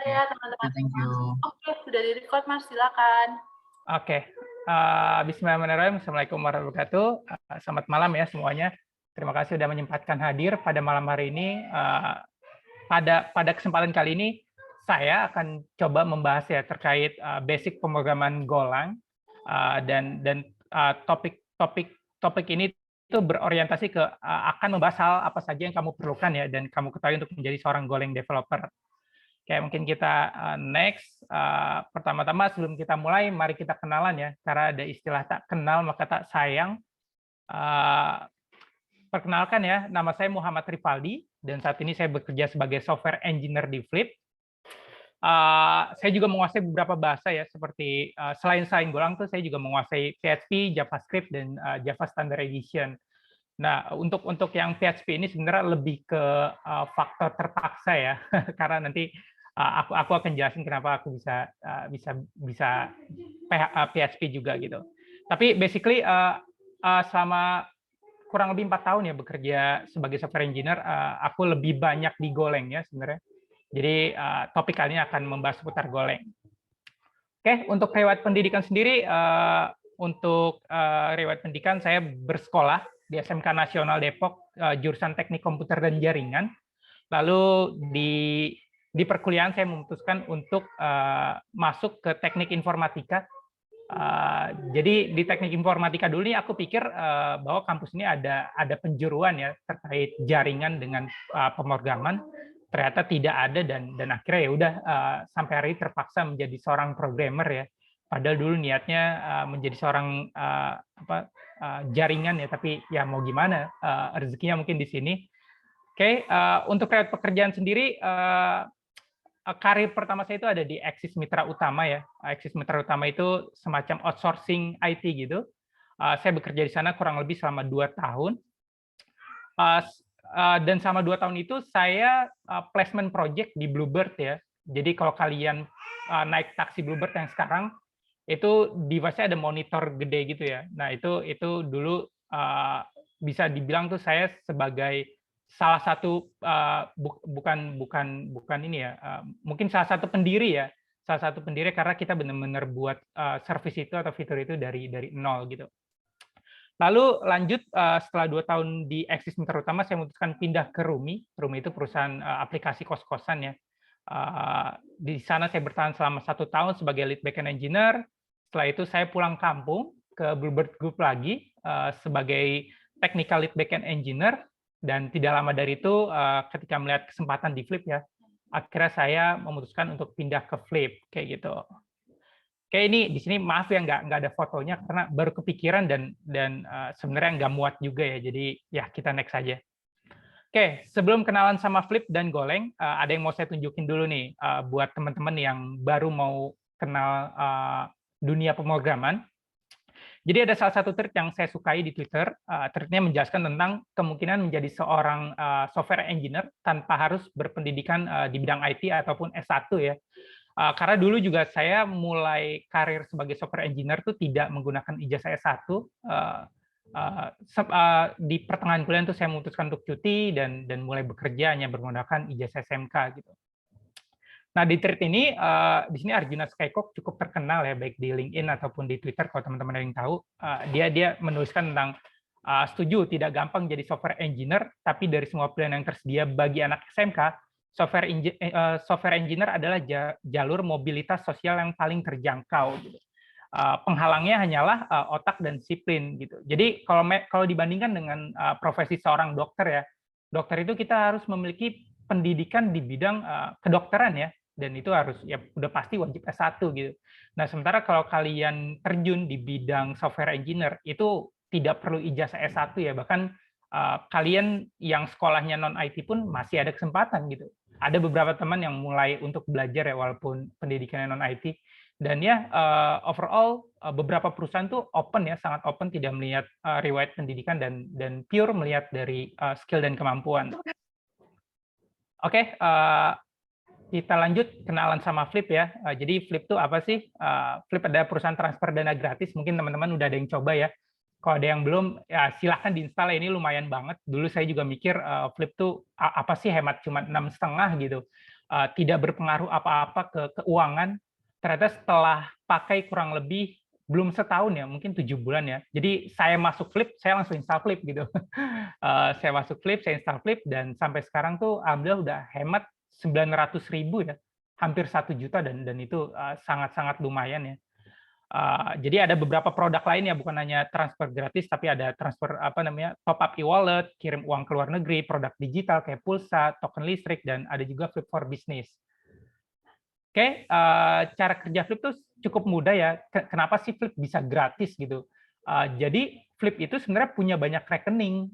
Oke, ya teman-teman thank semua. you. Oke, sudah di-record Mas, silakan. Oke, bismillahirrahmanirrahim. Assalamualaikum warahmatullahi wabarakatuh. Selamat malam ya semuanya. Terima kasih sudah menyempatkan hadir pada malam hari ini. Pada kesempatan kali ini, saya akan coba membahas ya terkait basic pemrograman Golang dan topik ini itu berorientasi ke akan membahas hal apa saja yang kamu perlukan ya dan kamu ketahui untuk menjadi seorang Golang developer. Oke, mungkin kita next. Pertama-tama sebelum kita mulai, mari kita kenalan ya. Karena ada istilah tak kenal maka tak sayang. Perkenalkan ya, nama saya Muhammad Rifaldi dan saat ini saya bekerja sebagai software engineer di Flip. Saya juga menguasai beberapa bahasa ya, seperti selain Golang tuh saya juga menguasai PHP, JavaScript dan Java Standard Edition. Nah, untuk yang PHP ini sebenarnya lebih ke faktor terpaksa ya, karena nanti aku akan jelasin kenapa aku bisa PHP juga gitu. Tapi basically selama kurang lebih 4 tahun ya bekerja sebagai software engineer, aku lebih banyak di Golang ya sebenarnya. Jadi topik kali ini akan membahas seputar Golang. Oke, untuk riwayat pendidikan sendiri, untuk riwayat pendidikan saya bersekolah di SMK Nasional Depok, jurusan Teknik Komputer dan Jaringan. Lalu di perkuliahan saya memutuskan untuk masuk ke Teknik Informatika. Jadi di Teknik Informatika dulu nih aku pikir bahwa kampus ini ada penjuruan ya terkait jaringan dengan pemrograman. Ternyata tidak ada dan akhirnya ya udah sampai hari ini terpaksa menjadi seorang programmer ya. Padahal dulu niatnya menjadi seorang jaringan ya, tapi ya mau gimana, rezekinya mungkin di sini. Oke, untuk riwayat pekerjaan sendiri, karir pertama saya itu ada di Axis Mitra Utama ya. Axis Mitra Utama itu semacam outsourcing IT gitu. Saya bekerja di sana kurang lebih selama 2 tahun. Dan selama 2 tahun itu saya placement project di Bluebird ya. Jadi kalau kalian naik taksi Bluebird yang sekarang, itu device-nya ada monitor gede gitu ya. Nah itu dulu bisa dibilang tuh saya sebagai salah satu bukan ini ya, mungkin salah satu pendiri ya, karena kita benar-benar buat service itu atau fitur itu dari nol gitu. Lalu lanjut setelah 2 tahun di Axis Mitra Utama, saya memutuskan pindah ke Rumi. Rumi itu perusahaan aplikasi kos-kosan ya. Di sana saya bertahan selama 1 tahun sebagai lead backend engineer. Setelah itu saya pulang kampung ke Bluebird Group lagi sebagai technical lead backend engineer. Dan tidak lama dari itu, ketika melihat kesempatan di Flip ya, akhirnya saya memutuskan untuk pindah ke Flip kayak gitu. Oke, ini di sini maaf ya nggak ada fotonya karena baru kepikiran dan sebenarnya nggak muat juga ya. Jadi ya kita next aja. Oke, sebelum kenalan sama Flip dan Golang, ada yang mau saya tunjukin dulu nih buat teman-teman yang baru mau kenal dunia pemrograman. Jadi ada salah satu trik yang saya sukai di Twitter. Triknya menjelaskan tentang kemungkinan menjadi seorang software engineer tanpa harus berpendidikan di bidang IT ataupun S1 ya. Karena dulu juga saya mulai karir sebagai software engineer tuh tidak menggunakan ijazah S1. Di pertengahan kuliah tuh saya memutuskan untuk cuti dan mulai bekerja hanya menggunakan ijazah SMK gitu. Nah, di thread ini, di sini Arjuna Skycock cukup terkenal ya, baik di LinkedIn ataupun di Twitter, kalau teman-teman ada yang tahu. Dia menuliskan tentang, setuju, tidak gampang jadi software engineer, tapi dari semua pilihan yang tersedia bagi anak SMK, software engineer adalah jalur mobilitas sosial yang paling terjangkau. Gitu. Penghalangnya hanyalah otak dan disiplin. Gitu. Jadi, kalau dibandingkan dengan profesi seorang dokter ya, dokter itu kita harus memiliki pendidikan di bidang kedokteran ya, dan itu harus ya udah pasti wajib S1 gitu. Nah, sementara kalau kalian terjun di bidang software engineer itu tidak perlu ijazah S1 ya, bahkan kalian yang sekolahnya non IT pun masih ada kesempatan gitu. Ada beberapa teman yang mulai untuk belajar ya walaupun pendidikannya non IT, dan ya overall beberapa perusahaan tuh open ya, sangat open, tidak melihat riwayat pendidikan dan pure melihat dari skill dan kemampuan. Oke, kita lanjut kenalan sama Flip ya. Jadi Flip itu apa sih? Flip adalah perusahaan transfer dana gratis. Mungkin teman-teman udah ada yang coba ya. Kalau ada yang belum, ya silahkan diinstal. Ini lumayan banget. Dulu saya juga mikir Flip tuh apa sih, hemat cuma 6,5 gitu. tidak berpengaruh apa-apa ke keuangan. Ternyata setelah pakai kurang lebih belum setahun ya, mungkin 7 bulan ya. Jadi saya masuk Flip, saya langsung install Flip gitu. Saya masuk Flip, saya install Flip, dan sampai sekarang tuh alhamdulillah udah hemat 900.000 ya, hampir 1 juta, dan itu sangat-sangat lumayan ya. Jadi ada beberapa produk lain ya, bukan hanya transfer gratis, tapi ada transfer apa namanya, top up e-wallet, kirim uang ke luar negeri, produk digital kayak pulsa, token listrik, dan ada juga Flip for Business. Oke, cara kerja Flip tuh cukup mudah ya. Kenapa sih Flip bisa gratis gitu? Jadi Flip itu sebenarnya punya banyak rekening,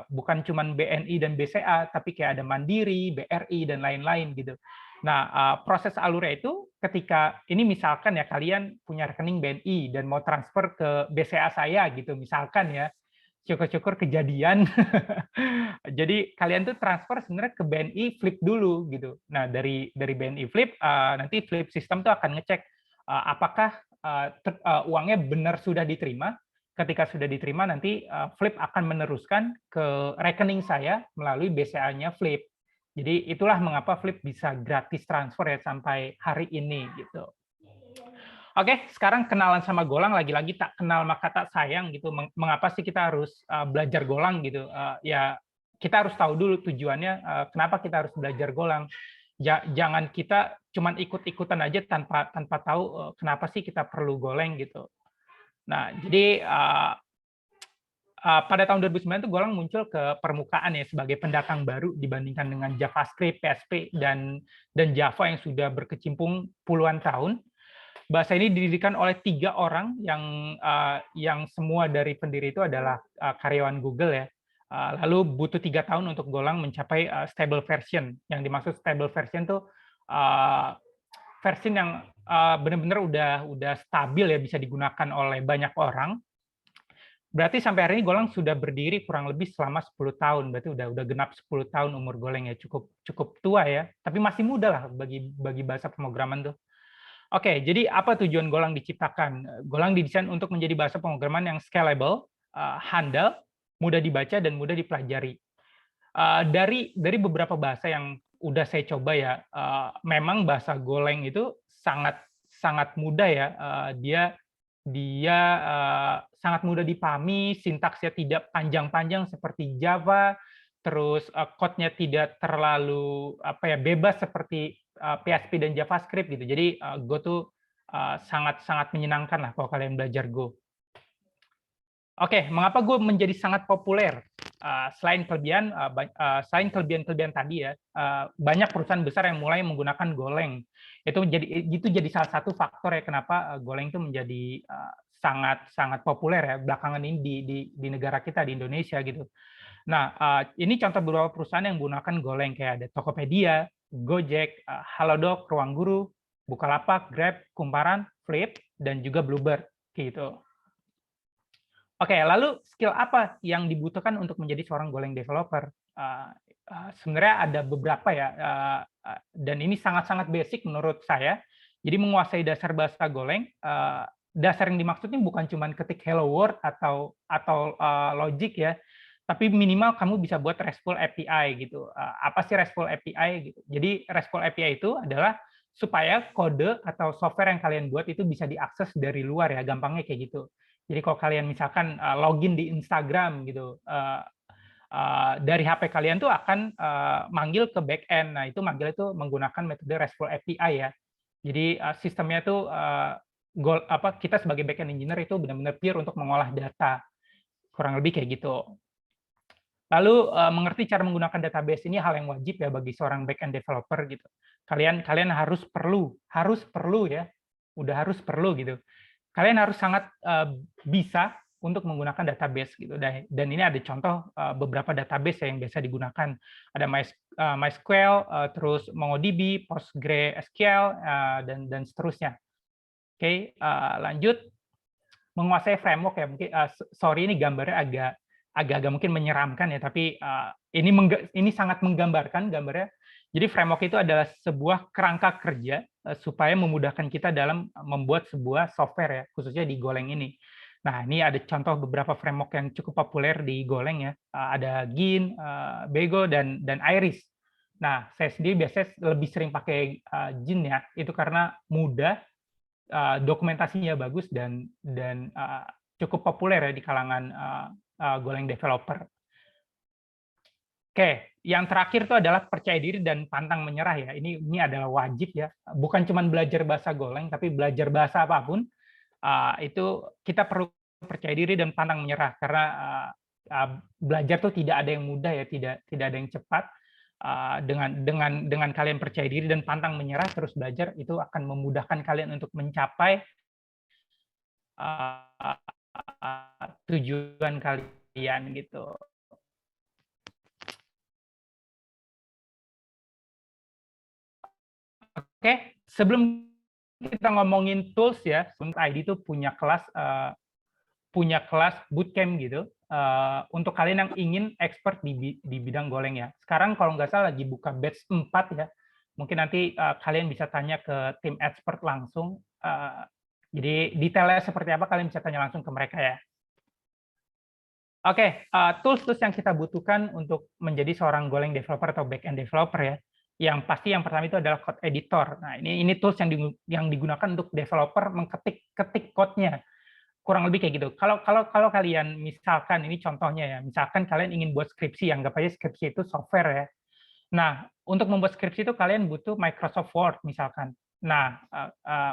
bukan cuma BNI dan BCA, tapi kayak ada Mandiri, BRI, dan lain-lain gitu. Nah, proses alurnya itu ketika ini misalkan ya kalian punya rekening BNI dan mau transfer ke BCA saya gitu, misalkan ya, syukur-syukur kejadian. Jadi kalian tuh transfer sebenarnya ke BNI Flip dulu gitu. Nah, dari BNI Flip, nanti Flip System tuh akan ngecek apakah uangnya benar sudah diterima. Ketika sudah diterima, nanti Flip akan meneruskan ke rekening saya melalui BCA-nya Flip. Jadi itulah mengapa Flip bisa gratis transfer ya sampai hari ini gitu. Oke, sekarang kenalan sama Golang, lagi-lagi tak kenal maka tak sayang gitu. Mengapa sih kita harus belajar Golang gitu? Ya kita harus tahu dulu tujuannya, kenapa kita harus belajar Golang. Jangan kita cuman ikut-ikutan aja tanpa tahu kenapa sih kita perlu Golang gitu. Nah, jadi pada tahun 2009 itu Golang muncul ke permukaan ya sebagai pendatang baru dibandingkan dengan JavaScript, PHP, dan Java yang sudah berkecimpung puluhan tahun. Bahasa ini didirikan oleh 3 orang yang semua dari pendiri itu adalah karyawan Google ya. Lalu butuh 3 tahun untuk Golang mencapai stable version. Yang dimaksud stable version tuh versi yang benar-benar udah stabil ya, bisa digunakan oleh banyak orang. Berarti sampai hari ini Golang sudah berdiri kurang lebih selama 10 tahun. Berarti udah genap 10 tahun umur Golang ya, cukup tua ya, tapi masih muda lah bagi bahasa pemrograman tuh. Oke, jadi apa tujuan Golang diciptakan? Golang didesain untuk menjadi bahasa pemrograman yang scalable, handal, mudah dibaca, dan mudah dipelajari. Dari beberapa bahasa yang udah saya coba ya, memang bahasa Golang itu sangat mudah ya. Dia sangat mudah dipahami, sintaksnya tidak panjang-panjang seperti Java, terus code-nya tidak terlalu bebas seperti PHP dan JavaScript gitu. Jadi Go tuh sangat menyenangkan lah kalau kalian belajar Go. Oke, mengapa Go menjadi sangat populer? Selain kelebihan-kelebihan tadi ya, banyak perusahaan besar yang mulai menggunakan Golang. Itu jadi salah satu faktor ya kenapa Golang itu menjadi sangat populer ya belakangan ini di negara kita di Indonesia gitu. Nah, ini contoh beberapa perusahaan yang menggunakan Golang kayak ada Tokopedia, Gojek, Halodoc, Ruang Guru, Bukalapak, Grab, Kumparan, Flip, dan juga Bluebird gitu. Oke, lalu skill apa yang dibutuhkan untuk menjadi seorang Golang developer? Sebenarnya ada beberapa ya, dan ini sangat-sangat basic menurut saya. Jadi menguasai dasar bahasa Golang, dasar yang dimaksudnya bukan cuma ketik hello world atau logic ya, tapi minimal kamu bisa buat RESTful API gitu. Apa sih RESTful API gitu? Jadi RESTful API itu adalah supaya kode atau software yang kalian buat itu bisa diakses dari luar ya, gampangnya kayak gitu. Jadi kalau kalian misalkan login di Instagram gitu, dari HP kalian tuh akan manggil ke backend. Nah, itu manggil itu menggunakan metode RESTful API ya. Jadi sistemnya tuh kita sebagai backend engineer itu benar-benar pure untuk mengolah data. Kurang lebih kayak gitu. Lalu mengerti cara menggunakan database ini hal yang wajib ya bagi seorang backend developer gitu. Kalian harus perlu ya, udah harus perlu gitu. Kalian harus sangat bisa untuk menggunakan database gitu. Dan ini ada contoh beberapa database yang biasa digunakan. Ada MySQL, terus MongoDB, PostgreSQL, dan seterusnya. Oke, lanjut. Menguasai framework ya. Mungkin sorry ini gambarnya agak mungkin menyeramkan ya, tapi ini sangat menggambarkan gambarnya. Jadi framework itu adalah sebuah kerangka kerja supaya memudahkan kita dalam membuat sebuah software ya, khususnya di Golang ini. Nah, ini ada contoh beberapa framework yang cukup populer di Golang ya. Ada Gin, Bego, dan Iris. Nah, saya sendiri biasanya lebih sering pakai Gin ya, itu karena mudah, dokumentasinya bagus dan cukup populer ya di kalangan Golang developer. Oke, yang terakhir itu adalah percaya diri dan pantang menyerah ya. Ini adalah wajib ya. Bukan cuma belajar bahasa Golang, tapi belajar bahasa apapun itu kita perlu percaya diri dan pantang menyerah karena belajar tuh tidak ada yang mudah ya, tidak ada yang cepat. Dengan kalian percaya diri dan pantang menyerah terus belajar itu akan memudahkan kalian untuk mencapai tujuan kalian gitu. Oke, sebelum kita ngomongin tools ya, ID itu punya kelas bootcamp gitu untuk kalian yang ingin expert di bidang Golang ya. Sekarang kalau nggak salah lagi buka batch 4 ya. Mungkin nanti kalian bisa tanya ke tim expert langsung. Jadi detailnya seperti apa kalian bisa tanya langsung ke mereka ya. Oke, tools yang kita butuhkan untuk menjadi seorang Golang developer atau backend developer ya. Yang pasti yang pertama itu adalah code editor. Nah, ini tools yang digunakan untuk developer ketik code-nya. Kurang lebih kayak gitu. Kalau kalian misalkan ini contohnya ya, misalkan kalian ingin buat skripsi, anggap aja skripsi itu software ya. Nah, untuk membuat skripsi itu kalian butuh Microsoft Word misalkan. Nah,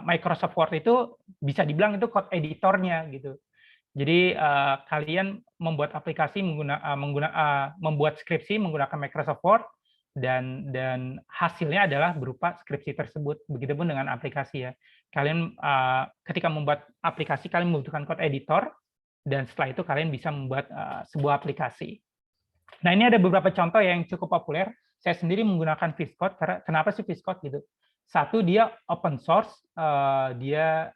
Microsoft Word itu bisa dibilang itu code editornya gitu. Jadi kalian membuat aplikasi membuat skripsi menggunakan Microsoft Word dan hasilnya adalah berupa skripsi tersebut. Begitupun dengan aplikasi ya. Kalian ketika membuat aplikasi kalian membutuhkan code editor dan setelah itu kalian bisa membuat sebuah aplikasi. Nah, ini ada beberapa contoh yang cukup populer. Saya sendiri menggunakan VS Code. Kenapa sih VS Code gitu? Satu, dia open source, dia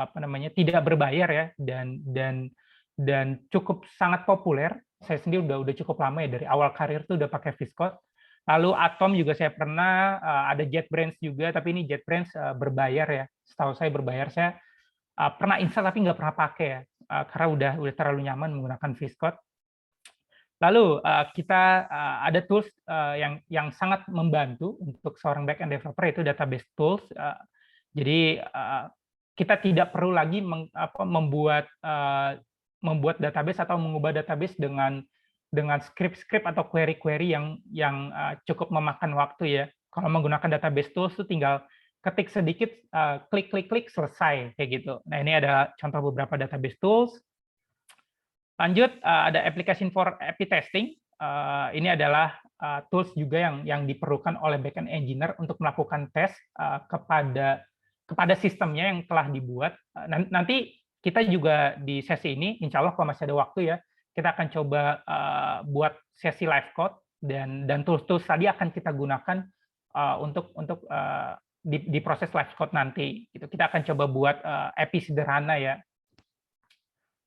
apa namanya tidak berbayar ya dan cukup sangat populer. Saya sendiri udah cukup lama ya dari awal karir tuh udah pakai VS Code. Lalu Atom juga saya pernah, ada JetBrains juga, tapi ini JetBrains berbayar ya. Setahu saya berbayar. Saya pernah install tapi nggak pernah pakai ya, karena udah terlalu nyaman menggunakan VS Code. Lalu kita ada tools yang sangat membantu untuk seorang backend developer yaitu database tools. Jadi kita tidak perlu lagi membuat database atau mengubah database dengan script atau query-query yang cukup memakan waktu ya. Kalau menggunakan database tools itu tinggal ketik sedikit, klik selesai kayak gitu. Nah, ini ada contoh beberapa database tools. Lanjut, ada application for API testing. Ini adalah tools juga yang diperlukan oleh backend engineer untuk melakukan tes kepada sistemnya yang telah dibuat. Nanti kita juga di sesi ini, insya Allah kalau masih ada waktu ya, kita akan coba buat sesi live code dan tools-tools tadi akan kita gunakan untuk di proses live code nanti. Kita akan coba buat API sederhana ya.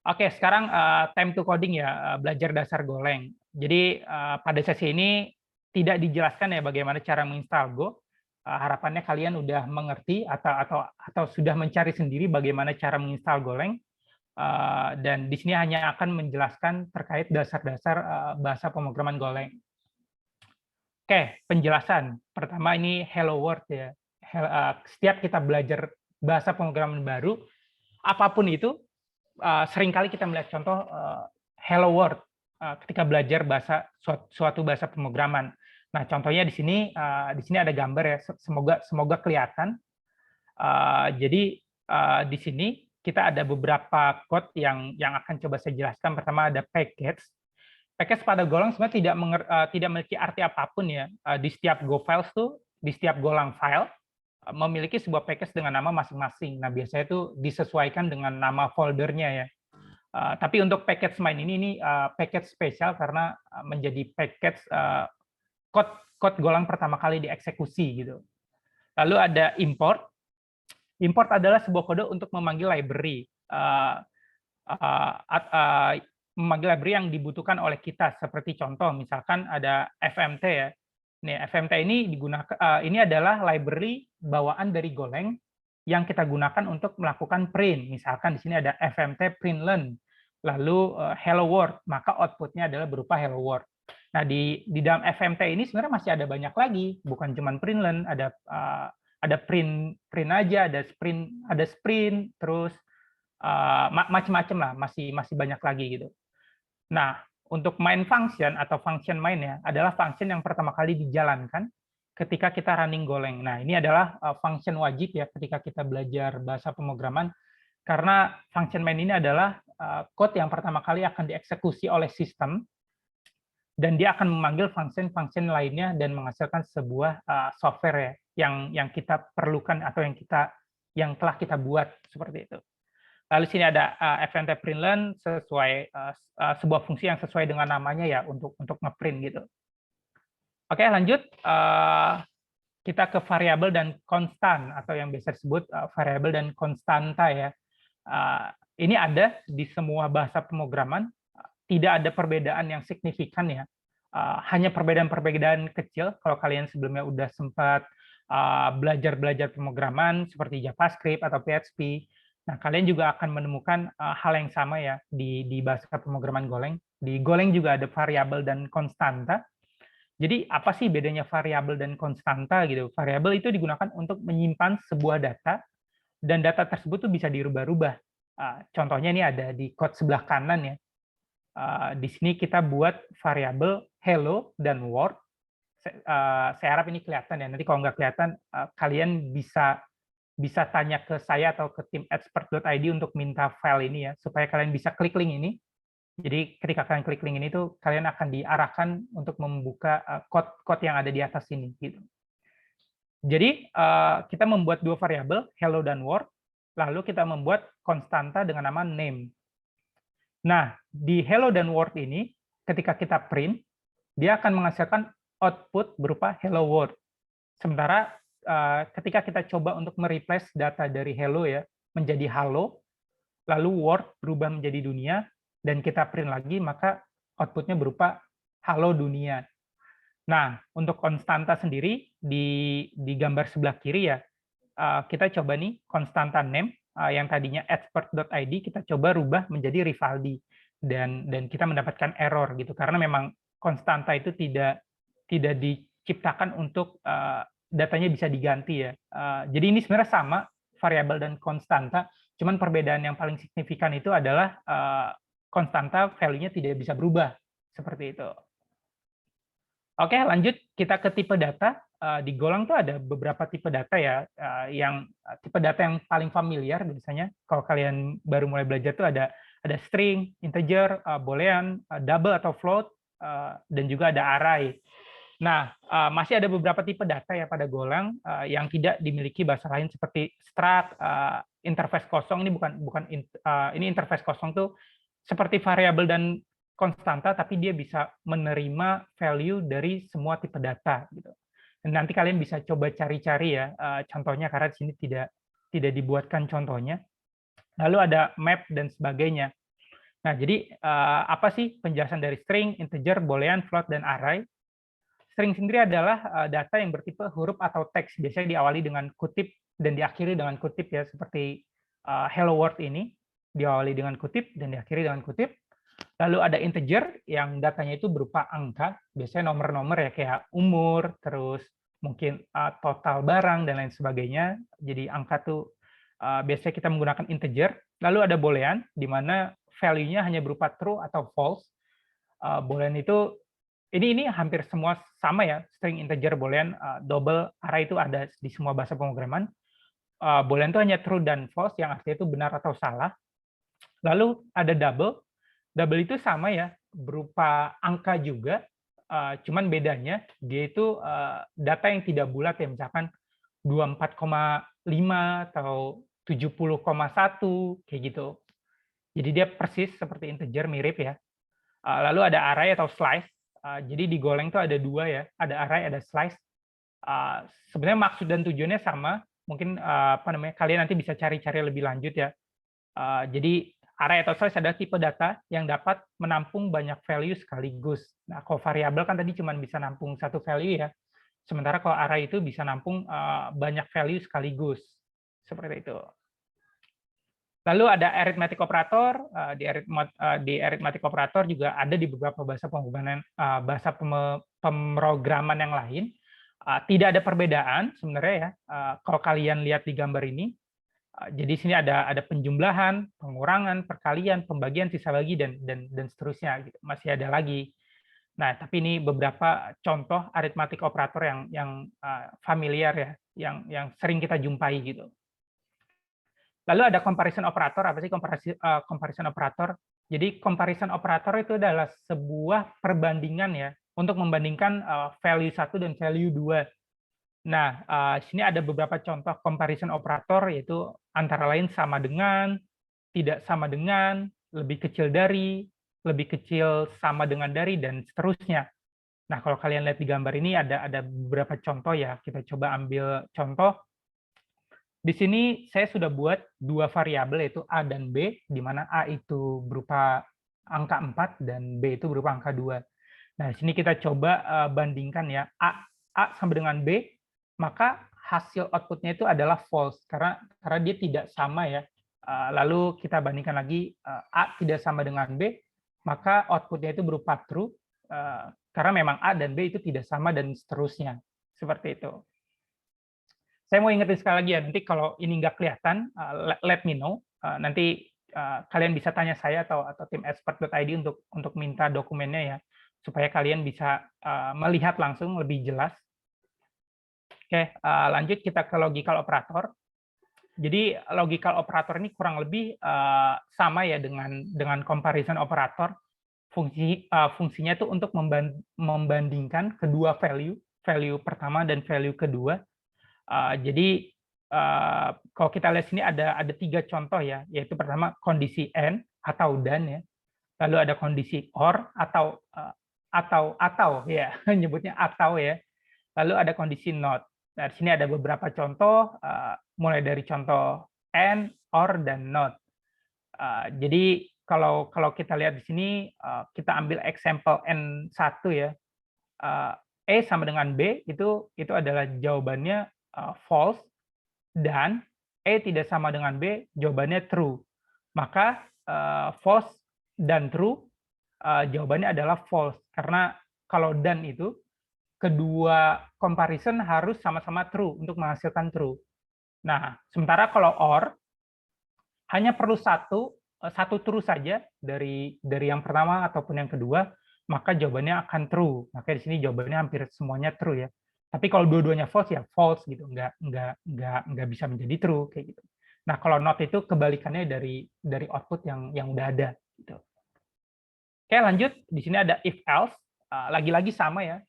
Oke, sekarang time to coding ya, belajar dasar Golang. Jadi pada sesi ini tidak dijelaskan ya bagaimana cara menginstal Go. Harapannya kalian udah mengerti atau sudah mencari sendiri bagaimana cara menginstal Golang. Dan di sini hanya akan menjelaskan terkait dasar-dasar bahasa pemrograman Golang. Oke, penjelasan. Pertama ini Hello World ya. Setiap kita belajar bahasa pemrograman baru, apapun itu, seringkali kita melihat contoh Hello World ketika belajar suatu bahasa pemrograman. Nah, contohnya di sini ada gambar ya. Semoga kelihatan. Jadi di sini kita ada beberapa code yang akan coba saya jelaskan. Pertama ada package. Package pada Golang sebenarnya tidak memiliki arti apapun ya. Di setiap Go files tuh, di setiap Golang file memiliki sebuah package dengan nama masing-masing. Nah, biasanya itu disesuaikan dengan nama foldernya ya. Tapi untuk package main ini package spesial karena menjadi package code Golang pertama kali dieksekusi gitu. Lalu ada import. Import adalah sebuah kode untuk memanggil library. Memanggil library yang dibutuhkan oleh kita. Seperti contoh, misalkan ada FMT ya. Nih, FMT ini ini adalah library bawaan dari Golang yang kita gunakan untuk melakukan print. Misalkan di sini ada FMT print learn, lalu hello world, maka outputnya adalah berupa hello world. Nah, di dalam FMT ini sebenarnya masih ada banyak lagi, bukan cuma println, ada print aja, ada sprint, terus macam-macam lah, masih banyak lagi gitu. Nah, untuk main function atau function main ya adalah function yang pertama kali dijalankan ketika kita running Golang. Nah, ini adalah function wajib ya ketika kita belajar bahasa pemrograman, karena function main ini adalah code yang pertama kali akan dieksekusi oleh sistem, dan dia akan memanggil function-function lainnya dan menghasilkan sebuah software ya, yang kita perlukan atau yang telah kita buat seperti itu. Lalu sini ada FMT println sesuai sebuah fungsi yang sesuai dengan namanya ya untuk ngeprint gitu. Oke, lanjut kita ke variabel dan konstan atau yang biasa disebut variabel dan konstanta ya. Ini ada di semua bahasa pemrograman, tidak ada perbedaan yang signifikan ya. Hanya perbedaan-perbedaan kecil kalau kalian sebelumnya udah sempat belajar pemrograman seperti JavaScript atau PHP. Nah, kalian juga akan menemukan hal yang sama ya di bahasa pemrograman Golang. Di Golang juga ada variabel dan konstanta. Jadi apa sih bedanya variabel dan konstanta gitu? Variabel itu digunakan untuk menyimpan sebuah data dan data tersebut tuh bisa dirubah-rubah. Contohnya ini ada di code sebelah kanan ya. Di sini kita buat variabel hello dan word. Saya harap ini kelihatan ya. Nanti kalau nggak kelihatan, kalian bisa tanya ke saya atau ke tim expert.id untuk minta file ini ya, supaya kalian bisa klik link ini. Jadi ketika kalian klik link ini tuh kalian akan diarahkan untuk membuka code yang ada di atas ini gitu. Jadi kita membuat dua variabel hello dan word, lalu kita membuat konstanta dengan nama name. Nah, di hello dan word ini ketika kita print, dia akan menghasilkan output berupa hello world. Sementara ketika kita coba untuk mereplace data dari hello ya menjadi halo, lalu world berubah menjadi dunia, dan kita print lagi, maka outputnya berupa halo dunia. Nah, untuk konstanta sendiri di gambar sebelah kiri ya, kita coba nih konstanta name yang tadinya expert.id kita coba rubah menjadi Rivaldi, dan kita mendapatkan error gitu karena memang konstanta itu tidak diciptakan untuk datanya bisa diganti ya. Jadi ini sebenarnya sama variabel dan konstanta, cuman perbedaan yang paling signifikan itu adalah konstanta value-nya tidak bisa berubah seperti itu. Oke, lanjut kita ke tipe data. Di Golang tuh ada beberapa tipe data ya, yang tipe data yang paling familiar biasanya kalau kalian baru mulai belajar tuh ada string, integer, boolean, double atau float, dan juga ada array. Nah, masih ada beberapa tipe data ya pada Golang yang tidak dimiliki bahasa lain seperti struct, interface kosong. Ini interface kosong tuh seperti variabel dan konstanta, tapi dia bisa menerima value dari semua tipe data gitu. Dan nanti kalian bisa coba cari-cari ya contohnya, karena di sini tidak dibuatkan contohnya. Lalu ada map dan sebagainya. Nah, jadi apa sih penjelasan dari string, integer, boolean, float, dan array? String sendiri adalah data yang bertipe huruf atau teks, biasanya diawali dengan kutip dan diakhiri dengan kutip ya, seperti hello world ini diawali dengan kutip dan diakhiri dengan kutip. Lalu ada integer yang datanya itu berupa angka, biasanya nomor-nomor ya kayak umur, terus mungkin total barang dan lain sebagainya. Jadi angka tuh biasanya kita menggunakan integer. Lalu ada boolean di mana value-nya hanya berupa true atau false. Boolean itu ini hampir semua sama ya, string, integer, boolean, double, array itu ada di semua bahasa pemrograman. Boolean itu hanya true dan false, yang artinya itu benar atau salah. Lalu ada double. Double itu sama ya, berupa angka juga, cuman bedanya dia itu data yang tidak bulat ya, misalkan 24,5 atau 70,1 kayak gitu. Jadi dia persis seperti integer, mirip ya. Lalu ada array atau slice. Jadi di Golang itu ada dua ya, ada array, ada slice. Sebenarnya maksud dan tujuannya sama. Mungkin kalian nanti bisa cari-cari lebih lanjut ya. Jadi array atau slice adalah tipe data yang dapat menampung banyak value sekaligus. Nah, kalau variabel kan tadi cuma bisa nampung satu value ya. Sementara kalau array itu bisa nampung banyak value sekaligus. Seperti itu. Lalu ada arithmetic operator, di arithmetic operator juga ada di beberapa bahasa pemrograman yang lain. Tidak ada perbedaan sebenarnya ya, kalau kalian lihat di gambar ini. Jadi sini ada penjumlahan, pengurangan, perkalian, pembagian, sisa bagi, dan seterusnya. Gitu. Masih ada lagi. Nah, tapi ini beberapa contoh arithmetic operator yang familiar ya, yang sering kita jumpai gitu. Lalu ada comparison operator. Apa sih comparison operator? Jadi comparison operator itu adalah sebuah perbandingan ya untuk membandingkan value 1 dan value 2. Nah, sini ada beberapa contoh comparison operator, yaitu antara lain sama dengan, tidak sama dengan, lebih kecil dari, lebih kecil sama dengan dari, dan seterusnya. Nah, kalau kalian lihat di gambar ini ada beberapa contoh ya. Kita coba ambil contoh. Di sini saya sudah buat dua variabel, yaitu A dan B, di mana A itu berupa angka 4 dan B itu berupa angka 2. Nah, di sini kita coba bandingkan ya, A sama dengan B, maka hasil output-nya itu adalah false, karena dia tidak sama ya. Lalu kita bandingkan lagi, A tidak sama dengan B, maka output-nya itu berupa true, karena memang A dan B itu tidak sama, dan seterusnya. Seperti itu. Saya mau ingetin sekali lagi ya, nanti kalau ini nggak kelihatan, let me know. Nanti kalian bisa tanya saya atau tim expert.id untuk minta dokumennya ya, supaya kalian bisa melihat langsung lebih jelas. Oke, lanjut kita ke logical operator. Jadi logical operator ini kurang lebih sama ya dengan comparison operator. Fungsinya itu untuk membandingkan kedua value pertama dan value kedua. Jadi kalau kita lihat sini ada 3 contoh ya, yaitu pertama kondisi and atau dan ya, lalu ada kondisi or atau ya, nyebutnya atau ya, lalu ada kondisi not. Nah, di sini ada beberapa contoh, mulai dari contoh and, or, dan not. Jadi kalau kita lihat di sini, kita ambil example N1 ya, E sama dengan B itu adalah jawabannya false, dan E tidak sama dengan B, jawabannya true. Maka false dan true, jawabannya adalah false. Karena kalau dan itu, kedua comparison harus sama-sama true untuk menghasilkan true. Nah, sementara kalau or, hanya perlu satu true saja dari yang pertama ataupun yang kedua, maka jawabannya akan true. Maka di sini jawabannya hampir semuanya true ya. Tapi kalau dua-duanya false ya false gitu, nggak bisa menjadi true kayak gitu. Nah, kalau not itu kebalikannya dari output yang udah ada gitu. Oke, lanjut. Di sini ada if else. Lagi-lagi sama ya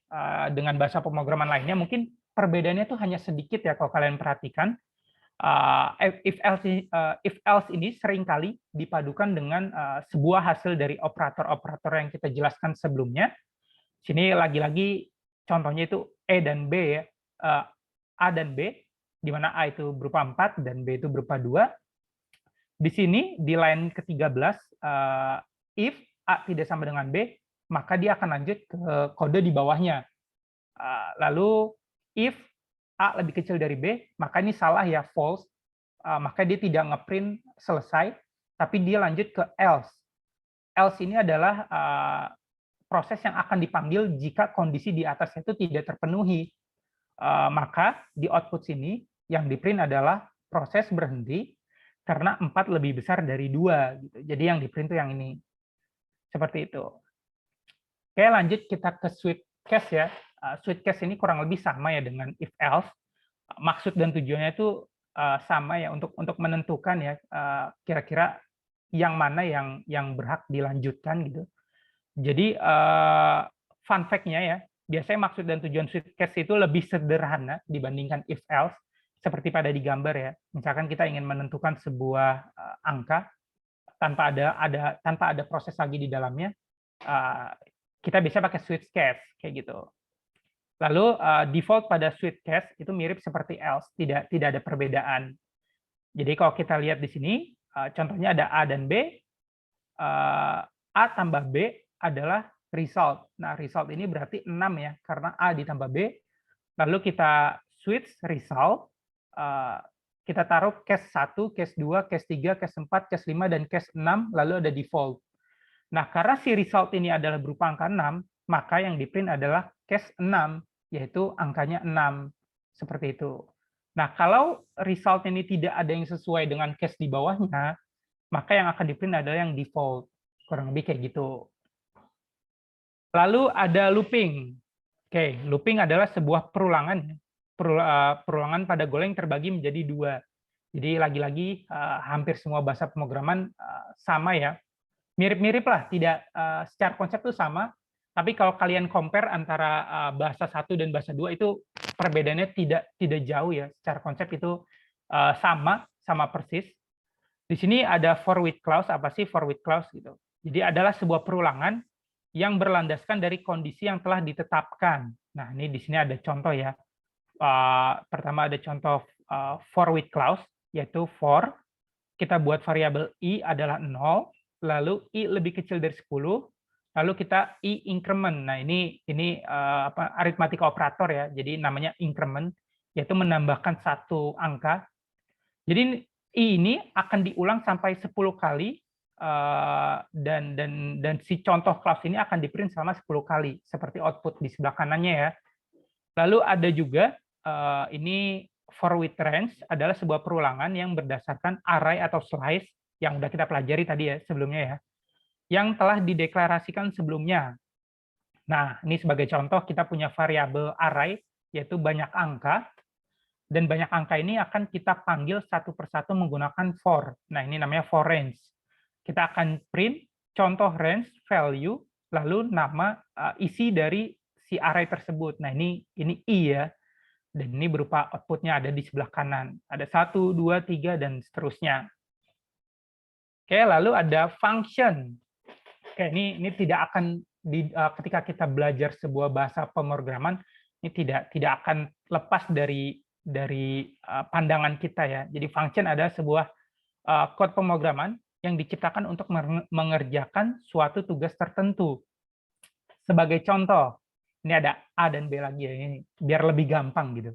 dengan bahasa pemrograman lainnya. Mungkin perbedaannya itu hanya sedikit ya kalau kalian perhatikan. If else ini seringkali dipadukan dengan sebuah hasil dari operator-operator yang kita jelaskan sebelumnya. Sini lagi-lagi contohnya itu E dan B ya, A dan B, di mana A itu berupa 4 dan B itu berupa 2. Di sini di line ke-13, if A tidak sama dengan B, maka dia akan lanjut ke kode di bawahnya. Lalu if A lebih kecil dari B, maka ini salah ya, false. Maka dia tidak ngeprint selesai, tapi dia lanjut ke else. Else ini adalah proses yang akan dipanggil jika kondisi di atasnya itu tidak terpenuhi. Maka di output sini yang diprint adalah proses berhenti karena 4 lebih besar dari 2. Gitu. Jadi yang diprint itu yang ini. Seperti itu. Oke, lanjut kita ke switch case ya. Switch case ini kurang lebih sama ya dengan if else. Maksud dan tujuannya itu sama ya untuk menentukan ya kira-kira yang mana yang berhak dilanjutkan gitu. Jadi fun fact-nya ya, biasanya maksud dan tujuan switch case itu lebih sederhana dibandingkan if else, seperti pada di gambar ya. Misalkan kita ingin menentukan sebuah angka tanpa ada proses lagi di dalamnya, kita bisa pakai switch case kayak gitu. Lalu default pada switch case itu mirip seperti else, tidak ada perbedaan. Jadi kalau kita lihat di sini, contohnya ada A dan B, A tambah B adalah result. Nah, result ini berarti 6 ya, karena A ditambah B. Lalu kita switch result, kita taruh case 1, case 2, case 3, case 4, case 5, dan case 6, lalu ada default. Nah, karena si result ini adalah berupa angka 6, maka yang di-print adalah case 6, yaitu angkanya 6. Seperti itu. Nah, kalau result ini tidak ada yang sesuai dengan case di bawahnya, maka yang akan di-print adalah yang default. Kurang lebih kayak gitu. Lalu ada looping. Oke, looping adalah sebuah perulangan. Perulangan pada Golang terbagi menjadi dua. Jadi lagi-lagi hampir semua bahasa pemrograman sama ya. Mirip-mirip lah, tidak secara konsep itu sama. Tapi kalau kalian compare antara bahasa 1 dan bahasa 2 itu perbedaannya tidak jauh ya. Secara konsep itu sama persis. Di sini ada for with clause. Apa sih for with clause gitu? Jadi adalah sebuah perulangan yang berlandaskan dari kondisi yang telah ditetapkan. Nah, ini di sini ada contoh ya. Pertama ada contoh for with clause, yaitu for, kita buat variabel i adalah 0, lalu i lebih kecil dari 10, lalu kita i increment. Nah, ini aritmatika operator ya, jadi namanya increment, yaitu menambahkan satu angka. Jadi i ini akan diulang sampai 10 kali, dan si contoh clause ini akan di-print selama 10 kali, seperti output di sebelah kanannya ya. Lalu ada juga ini for with range adalah sebuah perulangan yang berdasarkan array atau slice yang udah kita pelajari tadi ya sebelumnya ya, yang telah dideklarasikan sebelumnya. Nah, ini sebagai contoh kita punya variabel array yaitu banyak angka, dan banyak angka ini akan kita panggil satu persatu menggunakan for. Nah, ini namanya for range. Kita akan print contoh range value lalu nama isi dari si array tersebut. Nah, ini i ya. Dan ini berupa output-nya ada di sebelah kanan. Ada 1, 2, 3, dan seterusnya. Oke, lalu ada function. Oke, ini tidak akan ketika kita belajar sebuah bahasa pemrograman, ini tidak akan lepas dari pandangan kita ya. Jadi function adalah sebuah kode pemrograman yang diciptakan untuk mengerjakan suatu tugas tertentu. Sebagai contoh, ini ada A dan B lagi ya, ini biar lebih gampang gitu.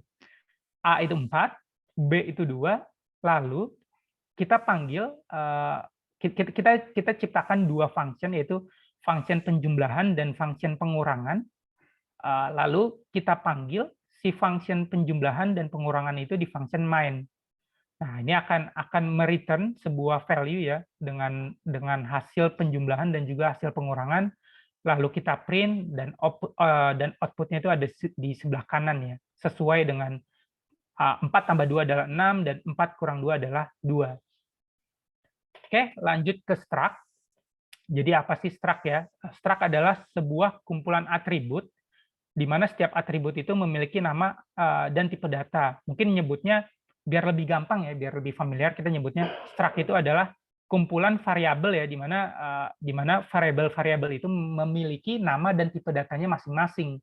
A itu 4, B itu 2, lalu kita panggil, kita ciptakan dua function, yaitu function penjumlahan dan function pengurangan. Lalu kita panggil si function penjumlahan dan pengurangan itu di function main. Nah, ini akan mereturn sebuah value ya dengan hasil penjumlahan dan juga hasil pengurangan. Lalu kita print dan output-nya itu ada di sebelah kanan ya, sesuai dengan 4 tambah 2 adalah 6 dan 4 kurang 2 adalah 2. Oke, lanjut ke struct. Jadi apa sih struct ya? Struct adalah sebuah kumpulan atribut di mana setiap atribut itu memiliki nama dan tipe data. Mungkin nyebutnya biar lebih gampang ya, biar lebih familiar, kita nyebutnya struct itu adalah kumpulan variabel ya, di mana variabel-variabel itu memiliki nama dan tipe datanya masing-masing.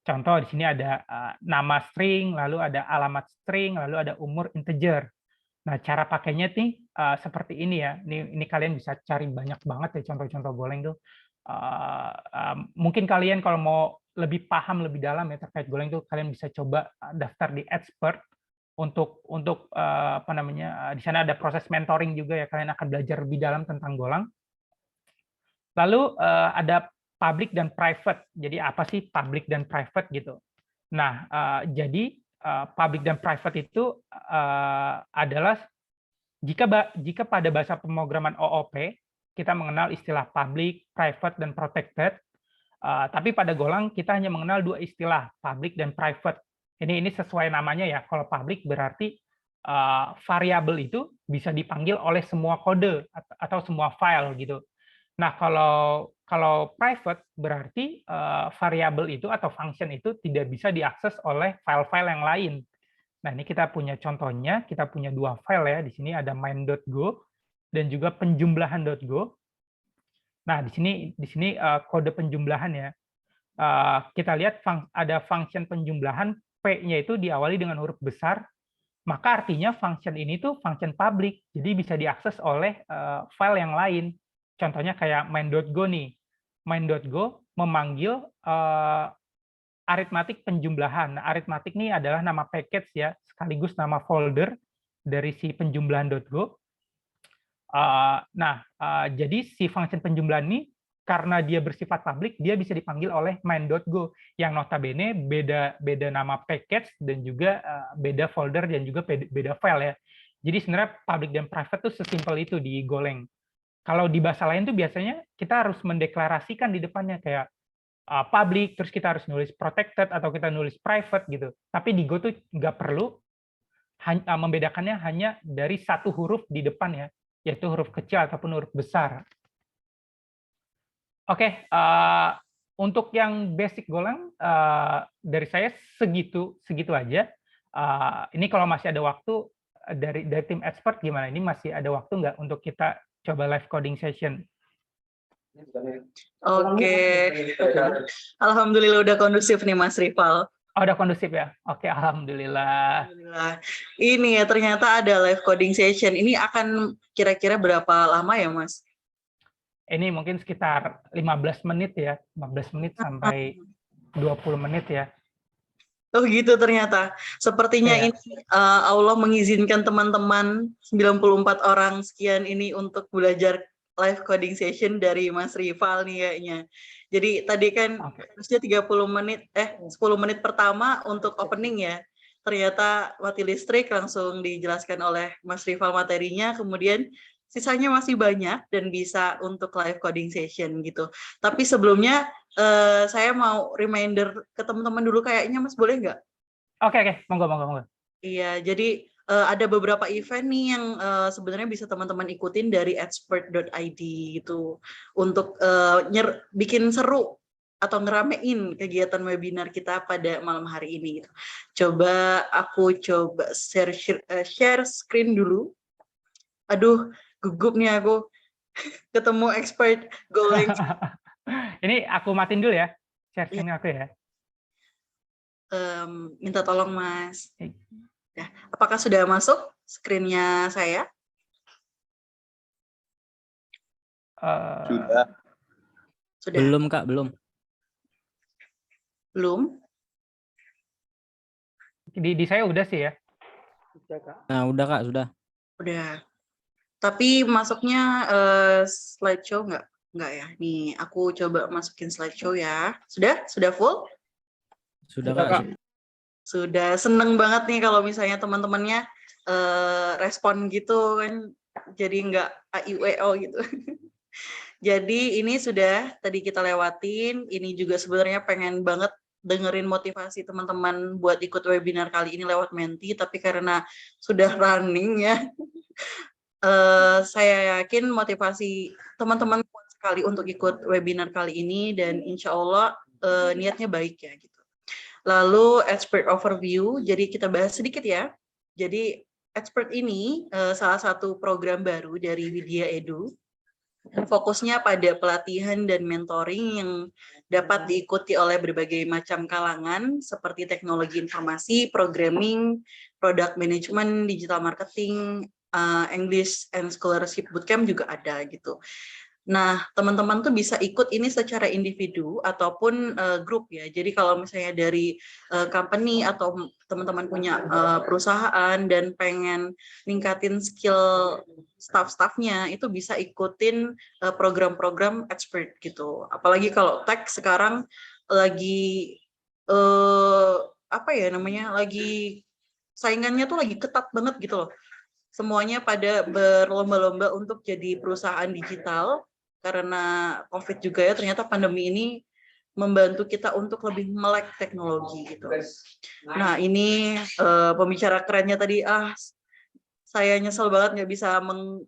Contoh di sini ada nama string, lalu ada alamat string, lalu ada umur integer. Nah, cara pakainya nih seperti ini ya. Ini kalian bisa cari banyak banget ya contoh-contoh Golang tuh. Mungkin kalian kalau mau lebih paham lebih dalam ya terkait Golang tuh, kalian bisa coba daftar di Expert untuk di sana ada proses mentoring juga ya, kalian akan belajar lebih dalam tentang Golang. Lalu ada public dan private. Jadi apa sih public dan private gitu? Nah, jadi public dan private itu adalah jika pada bahasa pemrograman OOP kita mengenal istilah public, private, dan protected, tapi pada Golang kita hanya mengenal dua istilah, public dan private. Ini sesuai namanya ya. Kalau public berarti variabel itu bisa dipanggil oleh semua kode atau semua file gitu. Nah, kalau private berarti variabel itu atau function itu tidak bisa diakses oleh file-file yang lain. Nah, ini kita punya contohnya, kita punya dua file ya. Di sini ada main.go dan juga penjumlahan.go. Nah, di sini kode penjumlahan ya. Kita lihat ada function penjumlahan, P-nya itu diawali dengan huruf besar, maka artinya function ini tuh function public, jadi bisa diakses oleh file yang lain. Contohnya kayak main.go nih. Main.go memanggil aritmatik penjumlahan. Nah, aritmatik ini adalah nama package ya, sekaligus nama folder dari si penjumlahan.go. Jadi si function penjumlahan ini karena dia bersifat publik, dia bisa dipanggil oleh main.go yang notabene beda nama package dan juga beda folder dan juga beda file ya. Jadi sebenarnya public dan private tuh sesimpel itu di Golang. Kalau di bahasa lain tuh biasanya kita harus mendeklarasikan di depannya kayak public, terus kita harus nulis protected atau kita nulis private gitu. Tapi di Go tuh nggak perlu, membedakannya hanya dari satu huruf di depan ya, yaitu huruf kecil ataupun huruf besar. Oke, untuk yang basic Golang dari saya segitu aja. Ini kalau masih ada waktu dari tim expert gimana? Ini masih ada waktu nggak untuk kita coba live coding session? Oke, alhamdulillah udah kondusif nih Mas Rival. Oh, udah kondusif ya? Oke, alhamdulillah. Alhamdulillah. Ini ya ternyata ada live coding session. Ini akan kira-kira berapa lama ya Mas? Ini mungkin sekitar 15 menit ya, 15 menit sampai 20 menit ya. Oh gitu ternyata. Sepertinya Ya. ini Allah mengizinkan teman-teman 94 orang sekian ini untuk belajar live coding session dari Mas Rival nih kayaknya. Jadi tadi kan harusnya 10 menit pertama untuk opening ya. Ternyata mati listrik, langsung dijelaskan oleh Mas Rival materinya, kemudian sisanya masih banyak dan bisa untuk live coding session gitu. Tapi sebelumnya saya mau reminder ke teman-teman dulu kayaknya Mas, boleh nggak? Oke, monggo. Iya, jadi ada beberapa event nih yang sebenarnya bisa teman-teman ikutin dari expert.id gitu untuk bikin seru atau ngeramein kegiatan webinar kita pada malam hari ini gitu. Aku coba share screen dulu. Aduh, gugup nih aku ketemu expert Golang. Ini aku matiin dulu ya, share-nya aku ya. Minta tolong Mas. Ya, apakah sudah masuk screen-nya saya? Sudah. Belum Kak, belum. Belum? Di saya udah sih ya. Nah, udah Kak, sudah. Udah. Tapi masuknya slideshow nggak? Nggak ya? Nih, aku coba masukin slideshow ya. Sudah? Sudah full? Sudah Kak. Sudah. Seneng banget nih kalau misalnya teman-temannya respon gitu kan. Jadi nggak AIWO gitu. Jadi ini sudah tadi kita lewatin. Ini juga sebenarnya pengen banget dengerin motivasi teman-teman buat ikut webinar kali ini lewat Menti. Tapi karena sudah running ya. Saya yakin motivasi teman-teman kuat sekali untuk ikut webinar kali ini dan insya Allah niatnya baik ya gitu. Lalu expert overview, jadi kita bahas sedikit ya. Jadi expert ini salah satu program baru dari Widya Edu. Fokusnya pada pelatihan dan mentoring yang dapat diikuti oleh berbagai macam kalangan seperti teknologi informasi, programming, product management, digital marketing, English and Scholarship Bootcamp juga ada gitu. Nah, teman-teman tuh bisa ikut ini secara individu ataupun grup ya. Jadi kalau misalnya dari company atau teman-teman punya perusahaan dan pengen ningkatin skill staff-staffnya, itu bisa ikutin program-program expert gitu. Apalagi kalau tech sekarang lagi lagi saingannya tuh lagi ketat banget gitu loh. Semuanya pada berlomba-lomba untuk jadi perusahaan digital karena COVID juga ya, ternyata pandemi ini membantu kita untuk lebih melek teknologi gitu. Nah ini pembicara kerennya tadi, saya nyesel banget nggak bisa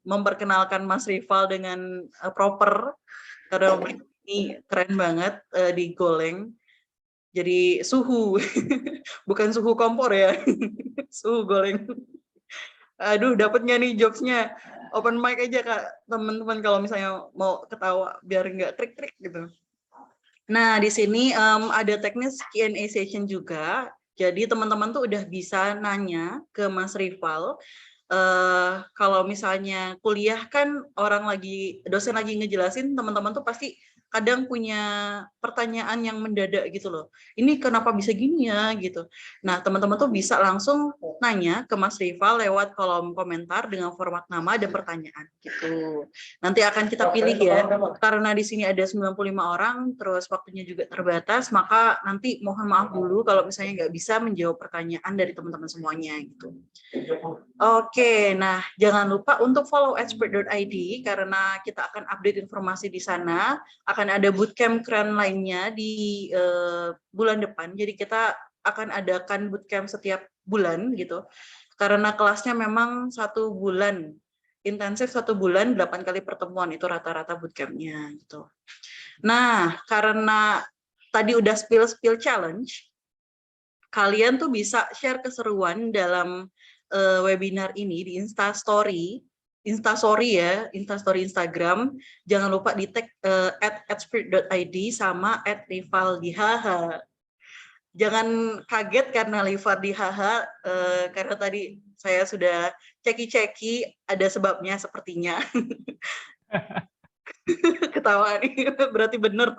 memperkenalkan Mas Rival dengan proper karena ini keren banget di Golang. Jadi suhu, bukan suhu kompor ya, suhu Golang. Aduh, dapat nggak nih jokesnya? Open mic aja Kak, teman-teman kalau misalnya mau ketawa biar nggak trik-trik gitu. Nah, di sini ada teknis Q&A session juga. Jadi teman-teman tuh udah bisa nanya ke Mas Rival. Kalau misalnya kuliah kan dosen lagi ngejelasin, teman-teman tuh pasti kadang punya pertanyaan yang mendadak gitu loh. Ini kenapa bisa gini ya gitu. Nah, teman-teman tuh bisa langsung nanya ke Mas Rival lewat kolom komentar dengan format nama dan pertanyaan gitu. Nanti akan kita pilih ya. Karena di sini ada 95 orang, terus waktunya juga terbatas, maka nanti mohon maaf dulu kalau misalnya nggak bisa menjawab pertanyaan dari teman-teman semuanya gitu. Oke, nah jangan lupa untuk follow expert.id karena kita akan update informasi di sana. Akan ada bootcamp keren lainnya di bulan depan. Jadi kita akan adakan bootcamp setiap bulan gitu. Karena kelasnya memang 1 bulan, intensif 1 bulan, 8 kali pertemuan itu rata-rata bootcampnya gitu. Nah, karena tadi udah spill challenge, kalian tuh bisa share keseruan dalam webinar ini di Instastory ya, Instastory Instagram. Jangan lupa di tag @spirit.id sama @rivaldihaha. Jangan kaget karena Rivaldihaha, karena tadi saya sudah ceki-ceki, ada sebabnya sepertinya. Ketawa nih, berarti bener.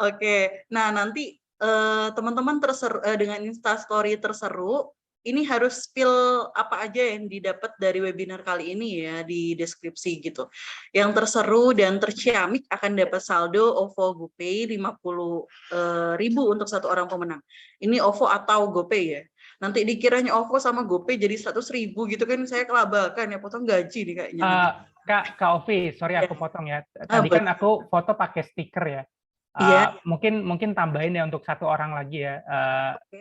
Oke, nah nanti teman-teman dengan Instastory terseru, ini harus spill apa aja yang didapat dari webinar kali ini ya di deskripsi gitu. Yang terseru dan terciamik akan dapat saldo OVO GoPay 50.000 untuk 1 orang pemenang. Ini OVO atau GoPay ya. Nanti dikiranya OVO sama GoPay jadi 100.000 gitu kan, saya kelabakan ya, potong gaji nih kayaknya. Kak Ovi, sorry aku potong ya. Tadi kan aku foto pakai stiker ya. Iya. Mungkin tambahin ya untuk 1 orang lagi ya.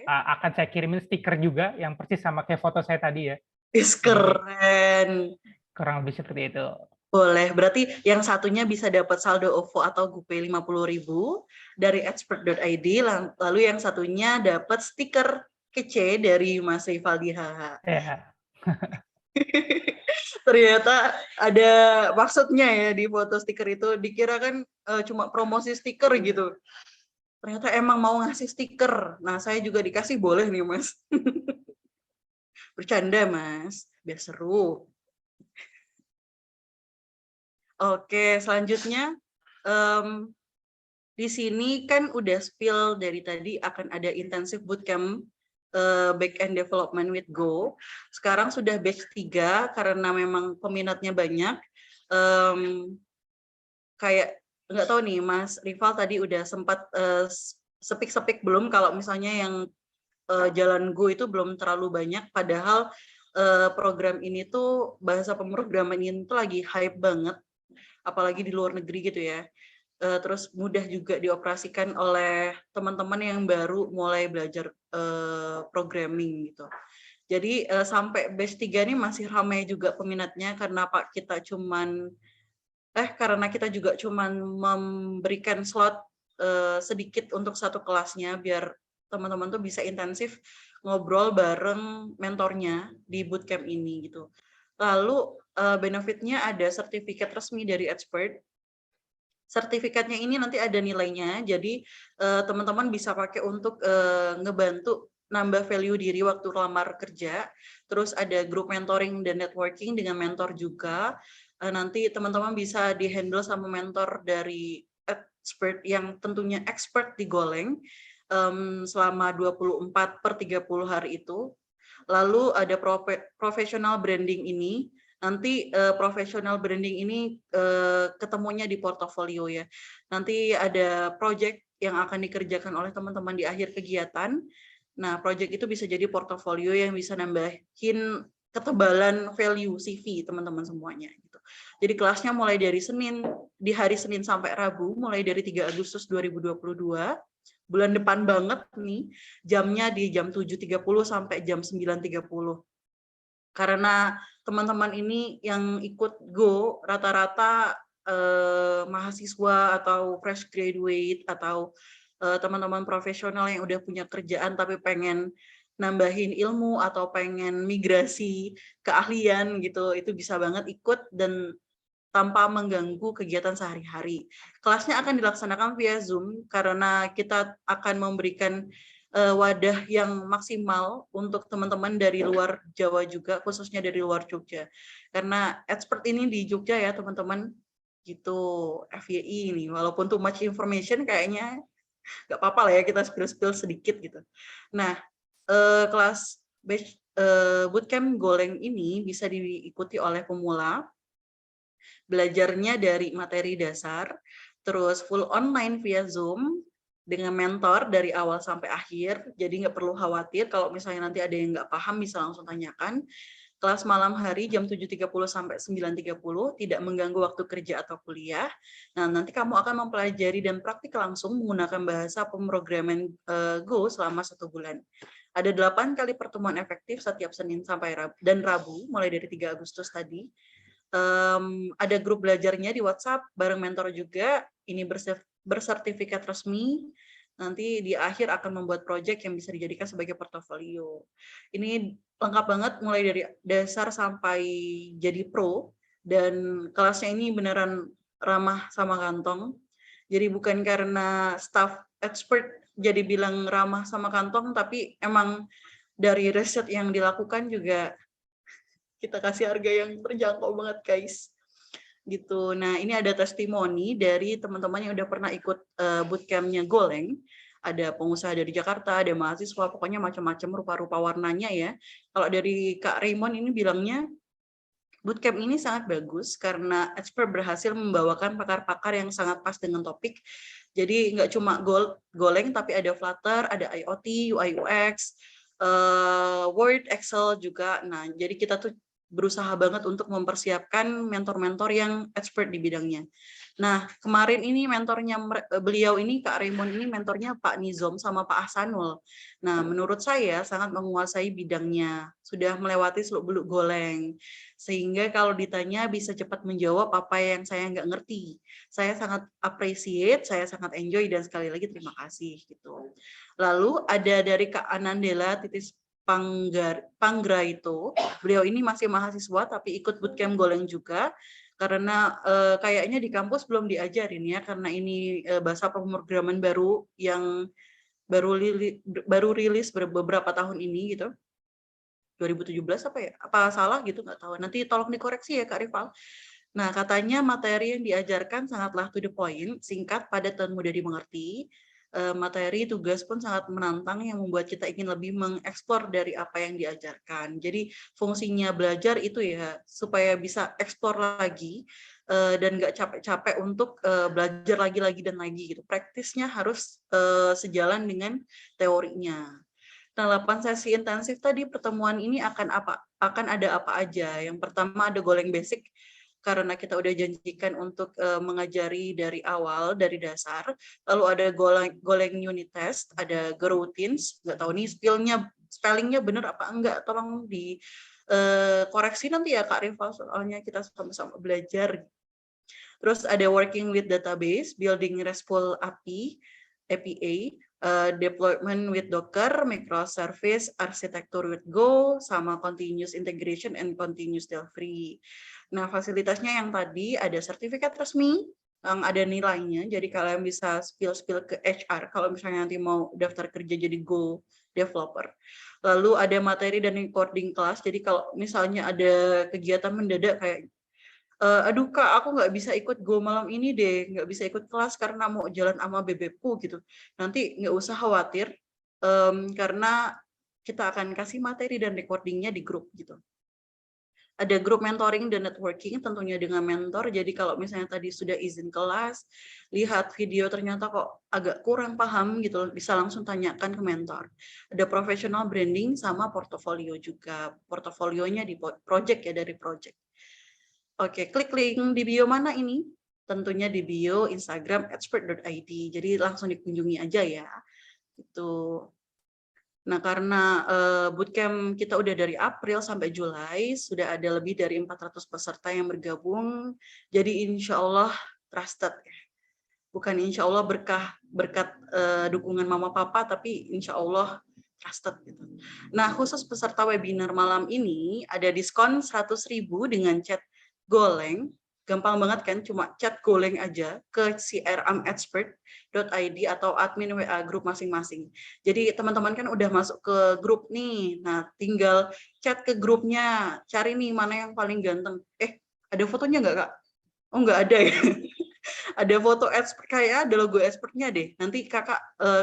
Akan saya kirimin stiker juga yang persis sama kayak foto saya tadi ya. Keren. Kurang lebih seperti itu. Boleh, berarti yang satunya bisa dapat saldo OVO atau GoPay 50.000 dari expert.id, lalu yang satunya dapat stiker kece dari Mas Rivaldihaha. Ya. Ternyata ada maksudnya ya di foto stiker itu, dikira kan cuma promosi stiker gitu. Ternyata emang mau ngasih stiker. Nah, saya juga dikasih, boleh nih Mas. Bercanda Mas, biar seru. Oke, selanjutnya di sini kan udah spill dari tadi akan ada intensif bootcamp back-end development with Go. Sekarang sudah batch 3 karena memang peminatnya banyak. Kayak nggak tahu nih Mas Rival tadi udah sempat sepik-sepik belum kalau misalnya yang jalan Go itu belum terlalu banyak, padahal program ini tuh, bahasa pemrograman ini tuh lagi hype banget, apalagi di luar negeri gitu ya. Terus mudah juga dioperasikan oleh teman-teman yang baru mulai belajar programming gitu. Jadi sampai batch 3 ini masih ramai juga peminatnya karena karena kita juga cuman memberikan slot sedikit untuk 1 kelasnya biar teman-teman tuh bisa intensif ngobrol bareng mentornya di bootcamp ini gitu. Lalu benefitnya ada sertifikat resmi dari expert. Sertifikatnya ini nanti ada nilainya, jadi teman-teman bisa pakai untuk ngebantu nambah value diri waktu lamar kerja. Terus ada grup mentoring dan networking dengan mentor juga. Nanti teman-teman bisa di-handle sama mentor dari expert yang tentunya expert di Golang selama 24/30 hari itu. Lalu ada professional branding ini. Nanti professional branding ini ketemunya di portofolio ya. Nanti ada project yang akan dikerjakan oleh teman-teman di akhir kegiatan. Nah, project itu bisa jadi portofolio yang bisa nambahin ketebalan value CV teman-teman semuanya gitu. Jadi kelasnya mulai dari di hari Senin sampai Rabu, mulai dari 3 Agustus 2022. Bulan depan banget nih, jamnya di jam 7.30 sampai jam 9.30. Karena teman-teman ini yang ikut Go rata-rata mahasiswa atau fresh graduate atau teman-teman profesional yang udah punya kerjaan tapi pengen nambahin ilmu atau pengen migrasi keahlian gitu, itu bisa banget ikut dan tanpa mengganggu kegiatan sehari-hari. Kelasnya akan dilaksanakan via Zoom karena kita akan memberikan wadah yang maksimal untuk teman-teman dari luar Jawa juga, khususnya dari luar Jogja. Karena expert ini di Jogja ya teman-teman, gitu. FYI ini, walaupun too much information kayaknya nggak apa-apa lah ya kita spill sedikit gitu. Nah, kelas bootcamp Goleng ini bisa diikuti oleh pemula, belajarnya dari materi dasar, terus full online via Zoom dengan mentor dari awal sampai akhir, jadi nggak perlu khawatir kalau misalnya nanti ada yang nggak paham bisa langsung tanyakan. Kelas malam hari jam 7.30 sampai 9.30, tidak mengganggu waktu kerja atau kuliah. Nah, nanti kamu akan mempelajari dan praktik langsung menggunakan bahasa pemrograman Go selama 1 bulan. Ada 8 kali pertemuan efektif setiap Senin sampai Rabu, mulai dari 3 Agustus tadi. Ada grup belajarnya di WhatsApp, bareng mentor juga, ini bersertifikat resmi, nanti di akhir akan membuat project yang bisa dijadikan sebagai portofolio. Ini lengkap banget mulai dari dasar sampai jadi pro, dan kelasnya ini beneran ramah sama kantong. Jadi bukan karena staff expert jadi bilang ramah sama kantong, tapi emang dari riset yang dilakukan juga kita kasih harga yang terjangkau banget guys. Gitu. Nah, ini ada testimoni dari teman-teman yang udah pernah ikut bootcamp-nya Goleng. Ada pengusaha dari Jakarta, ada mahasiswa, pokoknya macam-macam rupa-rupa warnanya ya. Kalau dari Kak Raymond ini bilangnya, bootcamp ini sangat bagus karena expert berhasil membawakan pakar-pakar yang sangat pas dengan topik. Jadi nggak cuma Goleng, tapi ada Flutter, ada IoT, UI UX, Word, Excel juga. Nah, jadi kita tuh berusaha banget untuk mempersiapkan mentor-mentor yang expert di bidangnya. Nah, kemarin ini mentornya beliau ini, Kak Raymond ini mentornya Pak Nizom sama Pak Ahsanul. Nah, menurut saya sangat menguasai bidangnya, sudah melewati seluk-beluk Goleng. Sehingga kalau ditanya bisa cepat menjawab apa yang saya nggak ngerti. Saya sangat appreciate, saya sangat enjoy, dan sekali lagi terima kasih. Gitu. Lalu ada dari Kak Anandela Titis Panggra itu, beliau ini masih mahasiswa tapi ikut bootcamp Goleng juga karena kayaknya di kampus belum diajarin ya, karena ini bahasa pemrograman baru yang baru rilis beberapa tahun ini gitu. 2017 apa ya? Apa salah gitu nggak tahu. Nanti tolong dikoreksi ya Kak Rival. Nah, katanya materi yang diajarkan sangatlah to the point, singkat, padat, dan mudah dimengerti. Materi tugas pun sangat menantang yang membuat kita ingin lebih mengeksplor dari apa yang diajarkan. Jadi fungsinya belajar itu ya supaya bisa eksplor lagi dan nggak capek-capek untuk belajar lagi dan lagi gitu. Praktisnya harus sejalan dengan teorinya. Nah, 8 sesi intensif tadi pertemuan ini akan ada apa aja. Yang pertama ada Goleng Basic, karena kita udah janjikan untuk mengajari dari awal, dari dasar. Lalu ada Goleng Unit Test, ada Routines, nggak tahu nih spellingnya bener apa enggak, tolong di koreksi nanti ya Kak Rival, soalnya kita sama-sama belajar. Terus ada Working with Database, Building RESTful API, Deployment with Docker, Microservice, Architecture with Go, sama Continuous Integration and Continuous Delivery. Nah, fasilitasnya yang tadi ada sertifikat resmi, yang ada nilainya, jadi kalian bisa spill ke HR kalau misalnya nanti mau daftar kerja jadi Go developer. Lalu ada materi dan recording kelas, jadi kalau misalnya ada kegiatan mendadak kayak aduh Kak, aku nggak bisa ikut Go malam ini deh, nggak bisa ikut kelas karena mau jalan sama bebekku gitu. Nanti nggak usah khawatir, karena kita akan kasih materi dan recordingnya di grup gitu. Ada grup mentoring dan networking tentunya dengan mentor, jadi kalau misalnya tadi sudah izin kelas, lihat video ternyata kok agak kurang paham gitu, bisa langsung tanyakan ke mentor. Ada professional branding sama portofolio juga, portofolionya di project ya, dari project. Oke, klik link di bio mana ini? Tentunya di bio Instagram @expert.id. Jadi langsung dikunjungi aja ya. Itu. Nah, karena bootcamp kita udah dari April sampai Juli, sudah ada lebih dari 400 peserta yang bergabung. Jadi insya Allah trusted. Bukan insya Allah berkat dukungan mama papa, tapi insya Allah trusted gitu. Nah, khusus peserta webinar malam ini ada diskon 100.000 dengan chat Goleng, gampang banget kan, cuma chat Goleng aja ke crmexpert.id atau admin WA grup masing-masing. Jadi teman-teman kan udah masuk ke grup nih, nah tinggal chat ke grupnya, cari nih mana yang paling ganteng. Ada fotonya nggak Kak? Oh, nggak ada ya? Ada foto expert, kayak ada logo expertnya deh. Nanti kakak,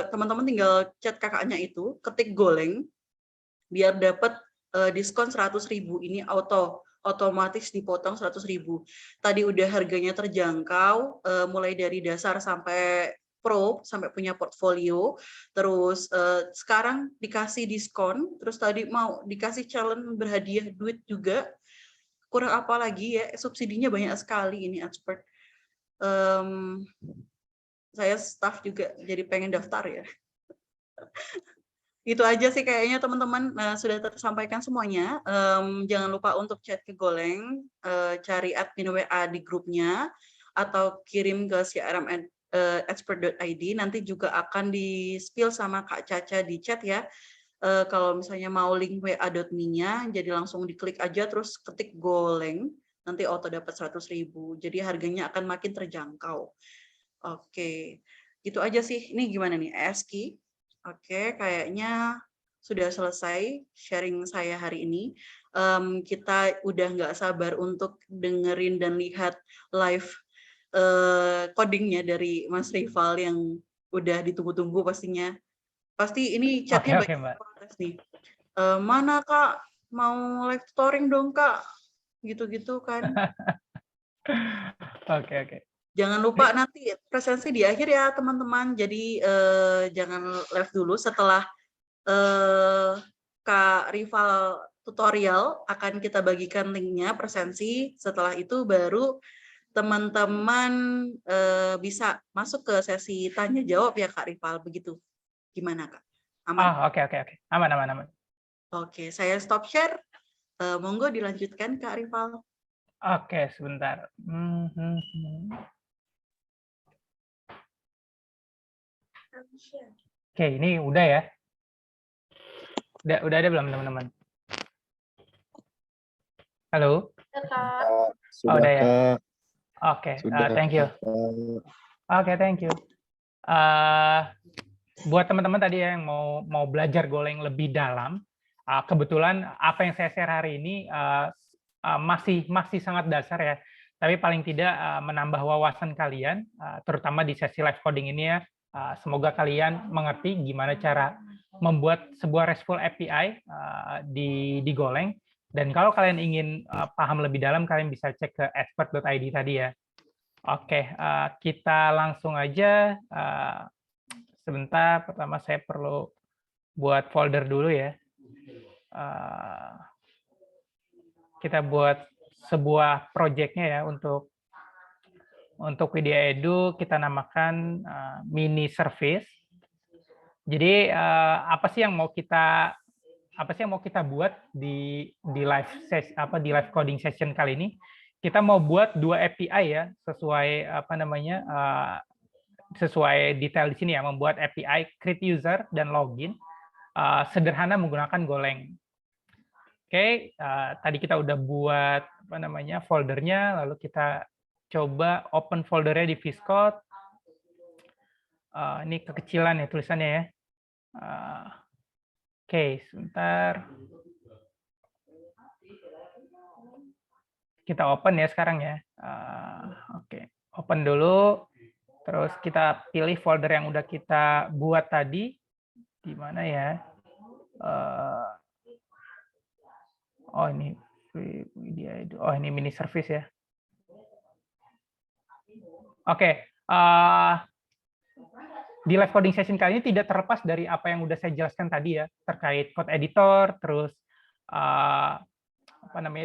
teman-teman tinggal chat kakaknya itu, ketik Goleng, biar dapat diskon 100.000. Ini otomatis dipotong 100.000. Tadi udah harganya terjangkau, mulai dari dasar sampai pro, sampai punya portfolio. Terus sekarang dikasih diskon, terus tadi mau dikasih challenge berhadiah duit juga. Kurang apa lagi ya, subsidinya banyak sekali ini expert. Saya staff juga jadi pengen daftar ya. Itu aja sih kayaknya teman-teman, sudah tersampaikan semuanya. Jangan lupa untuk chat ke Goleng, cari admin WA di grupnya, atau kirim ke crm@expert.id. Nanti juga akan di-spill sama Kak Caca di chat ya. Kalau misalnya mau link wa.me-nya, jadi langsung diklik aja terus ketik Goleng, nanti auto dapat 100.000. Jadi harganya akan makin terjangkau. Oke, itu aja sih. Ini gimana nih, Eski? Oke, kayaknya sudah selesai sharing saya hari ini. Kita udah nggak sabar untuk dengerin dan lihat live codingnya dari Mas Rival yang udah ditunggu-tunggu pastinya. Pasti ini chatnya Oke, banyak Mbak. protes nih. Mana Kak, mau live tutoring dong Kak, gitu-gitu kan. Oke. Jangan lupa nanti presensi di akhir ya teman-teman. Jadi jangan live dulu, setelah Kak Rival tutorial akan kita bagikan linknya presensi. Setelah itu baru teman-teman bisa masuk ke sesi tanya jawab ya Kak Rival, begitu. Gimana Kak? Aman? Oke. Aman. Oke, saya stop share. Monggo dilanjutkan Kak Rival. Oke, sebentar. Oke, ini udah ya. Udah ada belum teman-teman? Halo? Ya, Kak. Sudah, Udah ya. Kak. Oke, Sudah, thank you. Kak. Oke, thank you. Buat teman-teman tadi yang mau belajar Goleng lebih dalam, kebetulan apa yang saya share hari ini masih sangat dasar ya, tapi paling tidak menambah wawasan kalian, terutama di sesi live coding ini ya. Semoga kalian mengerti gimana cara membuat sebuah RESTful API di Goleng. Dan kalau kalian ingin paham lebih dalam, kalian bisa cek ke expert.id tadi ya. Oke, kita langsung aja. Sebentar, pertama saya perlu buat folder dulu ya. Kita buat sebuah project-nya ya untuk Widya Edu, kita namakan mini service. Jadi apa sih yang mau kita buat di live coding session kali ini? Kita mau buat 2 API ya, sesuai detail di sini ya, membuat API create user dan login sederhana menggunakan Goleng. Oke, tadi kita udah buat foldernya, lalu kita coba open foldernya di VS Code. Ini kekecilan ya tulisannya ya. Oke, sebentar. Kita open ya sekarang ya. Oke, open dulu. Terus kita pilih folder yang udah kita buat tadi. Di mana ya? Ini ini mini service ya. Oke. Di live coding session kali ini tidak terlepas dari apa yang udah saya jelaskan tadi ya, terkait code editor, terus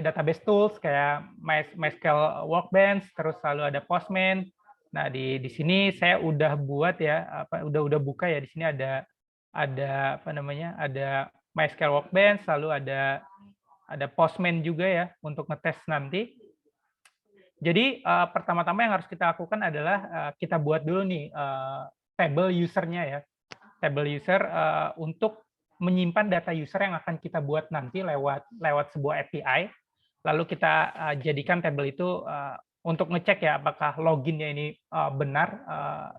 database tools kayak MySQL Workbench, terus lalu ada Postman. Nah, di sini saya udah buat ya, udah buka ya, di sini ada MySQL Workbench, lalu ada Postman juga ya untuk ngetes nanti. Jadi pertama-tama yang harus kita lakukan adalah kita buat dulu nih table usernya ya, table user untuk menyimpan data user yang akan kita buat nanti lewat sebuah API. Lalu kita jadikan table itu untuk ngecek ya apakah loginnya ini benar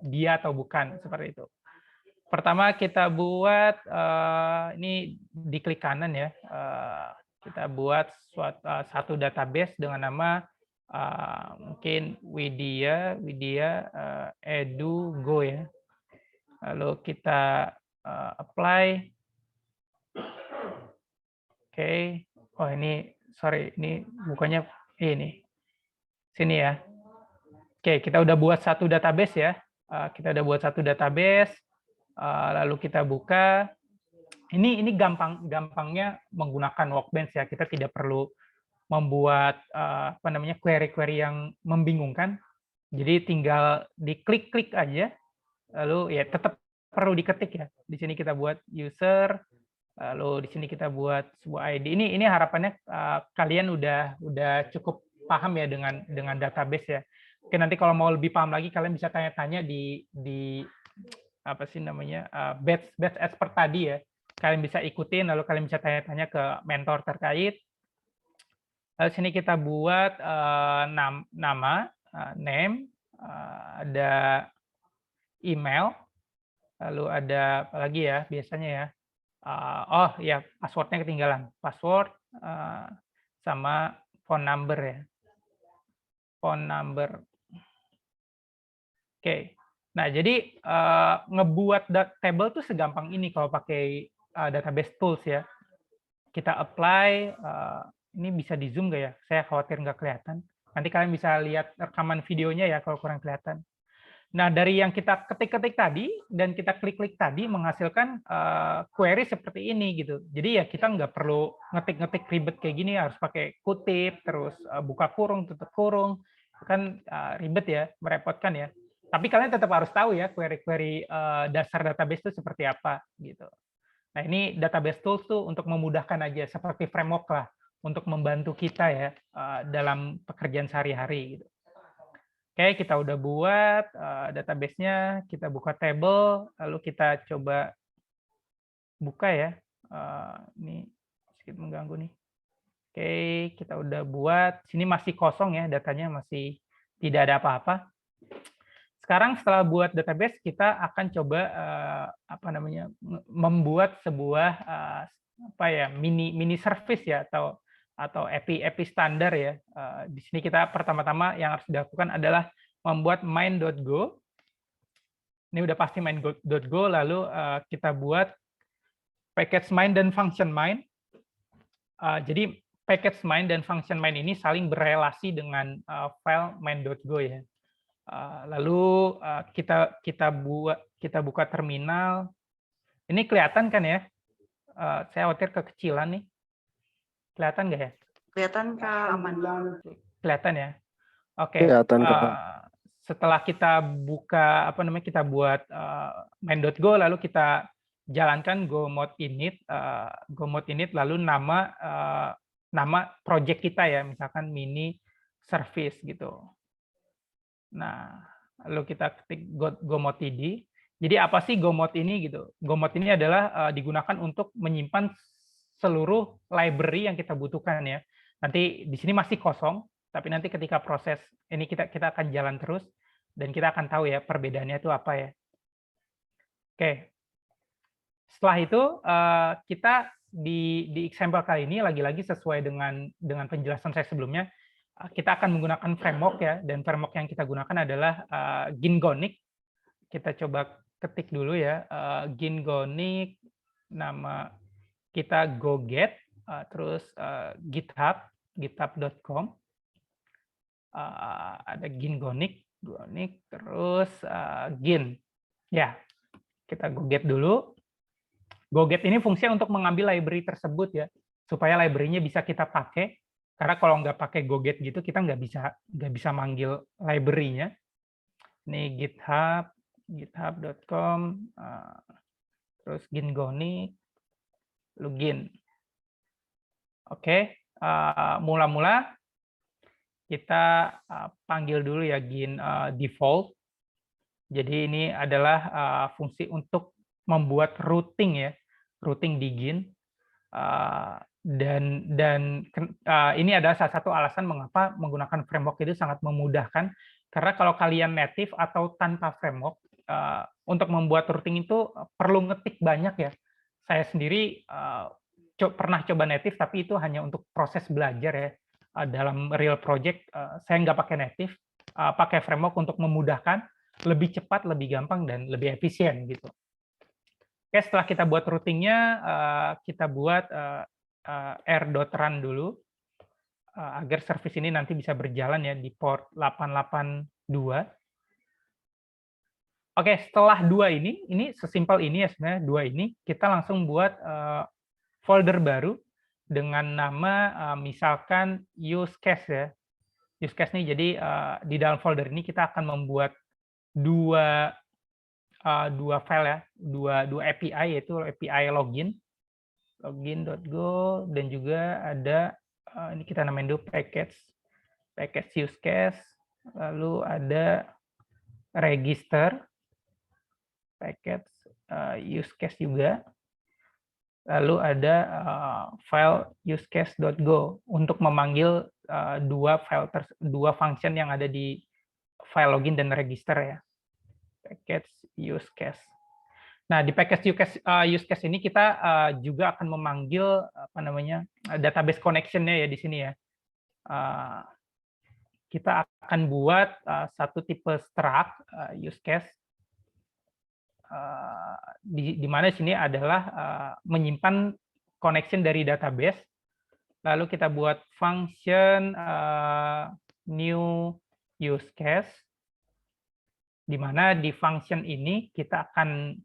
dia atau bukan, seperti itu. Pertama kita buat ini di klik kanan ya, kita buat satu database dengan nama Mungkin Widya Edu Go ya. Lalu kita apply. Oke. Oh ini sorry, ini bukannya ini. Sini ya. Oke, kita udah buat satu database ya. Lalu kita buka. Ini gampangnya menggunakan Workbench ya. Kita tidak perlu membuat query-query yang membingungkan. Jadi tinggal diklik-klik aja. Lalu ya tetap perlu diketik ya. Di sini kita buat user. Lalu di sini kita buat sebuah ID. Ini harapannya kalian udah cukup paham ya dengan database ya. Oke, nanti kalau mau lebih paham lagi kalian bisa tanya-tanya di apa sih namanya batch expert tadi ya. Kalian bisa ikutin, lalu kalian bisa tanya-tanya ke mentor terkait. Lalu sini kita buat nama, name, ada email, lalu ada apa lagi ya biasanya ya. Oh ya, passwordnya ketinggalan. Password sama phone number ya. Phone number. Oke. Nah, jadi ngebuat table tuh segampang ini kalau pakai database tools ya. Kita apply. Ini bisa di zoom nggak ya? Saya khawatir nggak kelihatan. Nanti kalian bisa lihat rekaman videonya ya kalau kurang kelihatan. Nah, dari yang kita ketik-ketik tadi dan kita klik-klik tadi menghasilkan query seperti ini gitu. Jadi ya kita nggak perlu ngetik-ngetik ribet kayak gini, harus pakai kutip, terus buka kurung, tutup kurung. Kan ribet ya, merepotkan ya. Tapi kalian tetap harus tahu ya query-query dasar database itu seperti apa gitu. Nah, ini database tools tuh untuk memudahkan aja, seperti framework lah untuk membantu kita ya dalam pekerjaan sehari-hari gitu. Oke, kita udah buat database-nya, kita buka table, lalu kita coba buka ya. Ini sedikit mengganggu nih. Oke, kita udah buat. Sini masih kosong ya, datanya masih tidak ada apa-apa. Sekarang setelah buat database, kita akan coba membuat sebuah mini service ya atau API standar ya. Di sini kita pertama-tama yang harus dilakukan adalah membuat main.go. Ini udah pasti main.go, lalu kita buat package main dan function main. Jadi package main dan function main ini saling berelasi dengan file main.go ya. Lalu kita buka terminal. Ini kelihatan kan ya? Saya khawatir kekecilan nih. Kelihatan nggak ya? Kelihatan Kak, aman. Kelihatan ya? Oke. Kelihatan, Kak. Setelah kita buka kita buat main.go, lalu kita jalankan go mode init, lalu nama project kita ya, misalkan mini service gitu. Nah, lalu kita ketik go mode id. Jadi apa sih go mode ini gitu? Go mode ini adalah digunakan untuk menyimpan seluruh library yang kita butuhkan ya. Nanti di sini masih kosong, tapi nanti ketika proses ini kita akan jalan terus dan kita akan tahu ya perbedaannya itu apa ya. Oke. Setelah itu kita di example kali ini lagi-lagi sesuai dengan penjelasan saya sebelumnya, kita akan menggunakan framework ya, dan framework yang kita gunakan adalah Gingonic. Kita coba ketik dulu ya, Gingonic, nama kita GoGet, terus github.com, ada Gingonic, terus Gin. Ya, kita GoGet dulu. GoGet ini fungsinya untuk mengambil library tersebut ya, supaya library-nya bisa kita pakai. Karena kalau nggak pakai GoGet gitu, kita nggak bisa manggil library-nya. Ini github.com, terus Gingonic, login. Oke, mula-mula kita panggil dulu ya Gin default. Jadi ini adalah fungsi untuk membuat routing ya, routing di Gin. Dan ini adalah salah satu alasan mengapa menggunakan framework itu sangat memudahkan. Karena kalau kalian native atau tanpa framework, untuk membuat routing itu perlu ngetik banyak ya. Saya sendiri pernah coba native, tapi itu hanya untuk proses belajar ya. dalam real project saya nggak pakai native, pakai framework untuk memudahkan, lebih cepat, lebih gampang, dan lebih efisien gitu. Oke, setelah kita buat routingnya, kita buat r.run dulu agar service ini nanti bisa berjalan ya di port 882. Oke, setelah dua ini sesimpel ini ya sebenarnya, dua ini, kita langsung buat folder baru dengan nama misalkan use case ya. Use case nih, jadi di dalam folder ini kita akan membuat dua file ya, dua API, yaitu API login.go, dan juga ada ini kita namain dulu package use case, lalu ada register package use case juga, lalu ada file use case.go untuk memanggil dua function yang ada di file login dan register ya. Package use case. Nah, di package use case ini kita juga akan memanggil database connection-nya ya di sini ya. Kita akan buat satu tipe struct use case di mana sini adalah menyimpan connection dari database. Lalu kita buat function new use case, di mana di function ini kita akan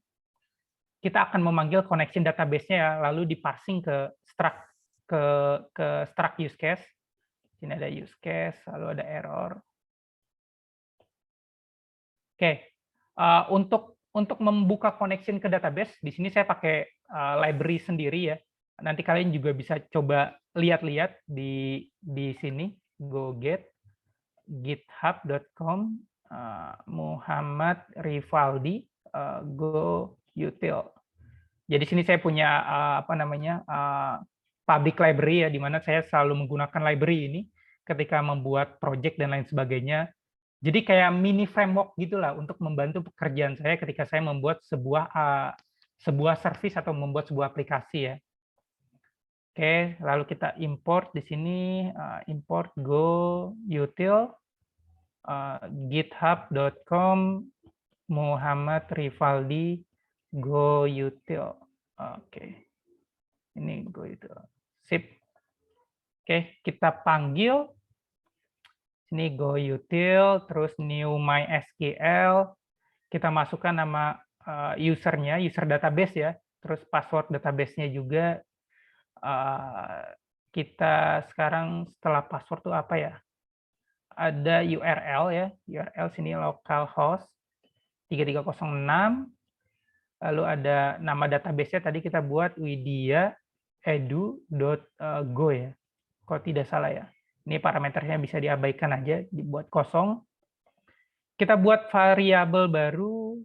memanggil connection database-nya ya, lalu diparsing ke struct use case. Sini ada use case, lalu ada error. Oke, untuk membuka connection ke database, di sini saya pakai library sendiri ya. Nanti kalian juga bisa coba lihat-lihat di sini, go get github.com Muhammad Rivaldi go util. Jadi sini saya punya public library ya, di mana saya selalu menggunakan library ini ketika membuat project dan lain sebagainya. Jadi kayak mini framework gitulah untuk membantu pekerjaan saya ketika saya membuat sebuah service atau membuat sebuah aplikasi ya. Oke, lalu kita import di sini, import go util github.com Muhammad Rivaldi go util. Oke, ini go util. Sip. Oke, kita panggil ini go util, terus new MySQL, kita masukkan nama usernya, user database ya, terus password database-nya juga. Kita sekarang setelah password itu apa ya? Ada URL ya, URL sini localhost 3306, lalu ada nama database-nya tadi kita buat widya.edu.go ya, kalau tidak salah ya. Ini parameternya bisa diabaikan aja, dibuat kosong. Kita buat variabel baru,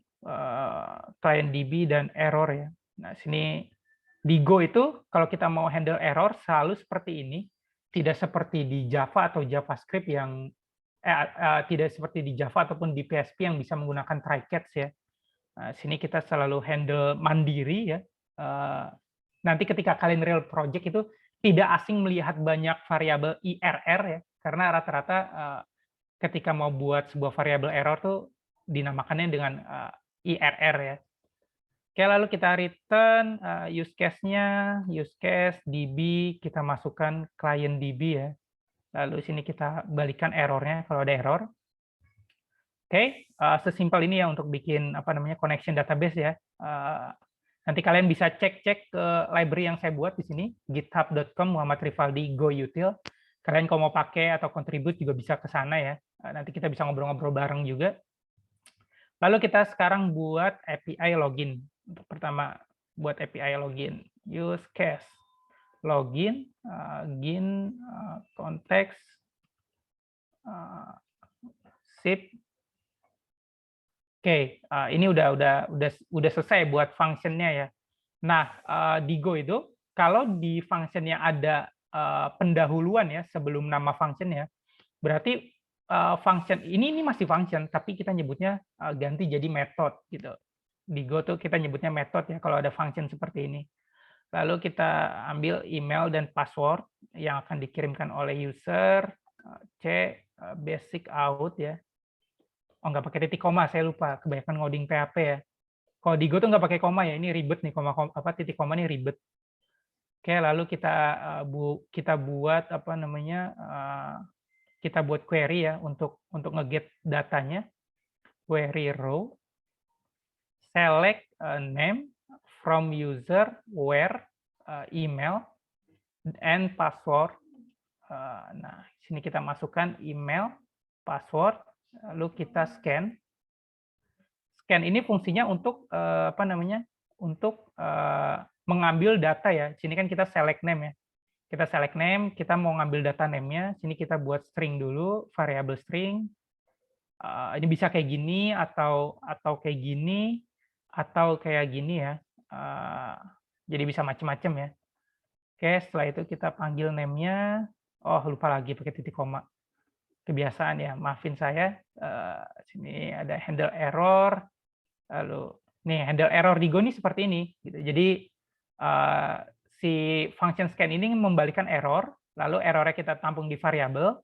client DB dan error ya. Nah, sini di Go itu kalau kita mau handle error selalu seperti ini, tidak seperti di Java atau JavaScript yang tidak seperti di Java ataupun di PHP yang bisa menggunakan try catch ya. Nah, sini kita selalu handle mandiri ya. Nanti ketika kalian real project itu tidak asing melihat banyak variabel IRR ya, karena rata-rata ketika mau buat sebuah variabel error tuh dinamakannya dengan IRR ya. Oke, lalu kita return use case-nya, use case DB, kita masukkan client DB ya. Lalu sini kita balikan errornya kalau ada error. Oke, sesimpel ini ya untuk bikin connection database ya. Nanti kalian bisa cek ke library yang saya buat di sini, github.com Muhammad Rivaldi go util. Kalian kalau mau pakai atau contribute juga bisa ke sana ya. Nanti kita bisa ngobrol-ngobrol bareng juga. Lalu kita sekarang buat API login. Untuk pertama buat API login, use case login, konteks, sip. Oke, ini udah selesai buat functionnya ya. Nah, di Go itu kalau di functionnya ada pendahuluan ya sebelum nama functionnya, berarti function ini masih function, tapi kita nyebutnya ganti jadi method gitu. Di Go tuh kita nyebutnya method ya kalau ada function seperti ini. Lalu kita ambil email dan password yang akan dikirimkan oleh user. C basic out ya. Oh, nggak pakai titik koma, saya lupa. Kebanyakan ngoding PHP ya. Kalau di Go tuh nggak pakai koma ya, ini ribet nih, titik koma ini ribet. Oke, lalu kita buat apa namanya? Kita buat query ya untuk nge-get datanya. Query row, select name from user where email and password. Nah, sini kita masukkan email, password, lalu kita scan. Scan ini fungsinya untuk apa namanya? Untuk mengambil data ya. Sini kan kita select name ya. Kita select name, kita mau ngambil data name-nya. Sini kita buat string dulu, variable string. Ini bisa kayak gini atau kayak gini atau kayak gini ya. Jadi bisa macam-macam ya. Oke, setelah itu kita panggil name-nya. Oh, lupa lagi pakai titik koma. Kebiasaan ya, maafin saya. Sini ada handle error. Lalu nih handle error di Go ini seperti ini. Gitu. Jadi si function scan ini membalikan error, lalu errornya kita tampung di variabel.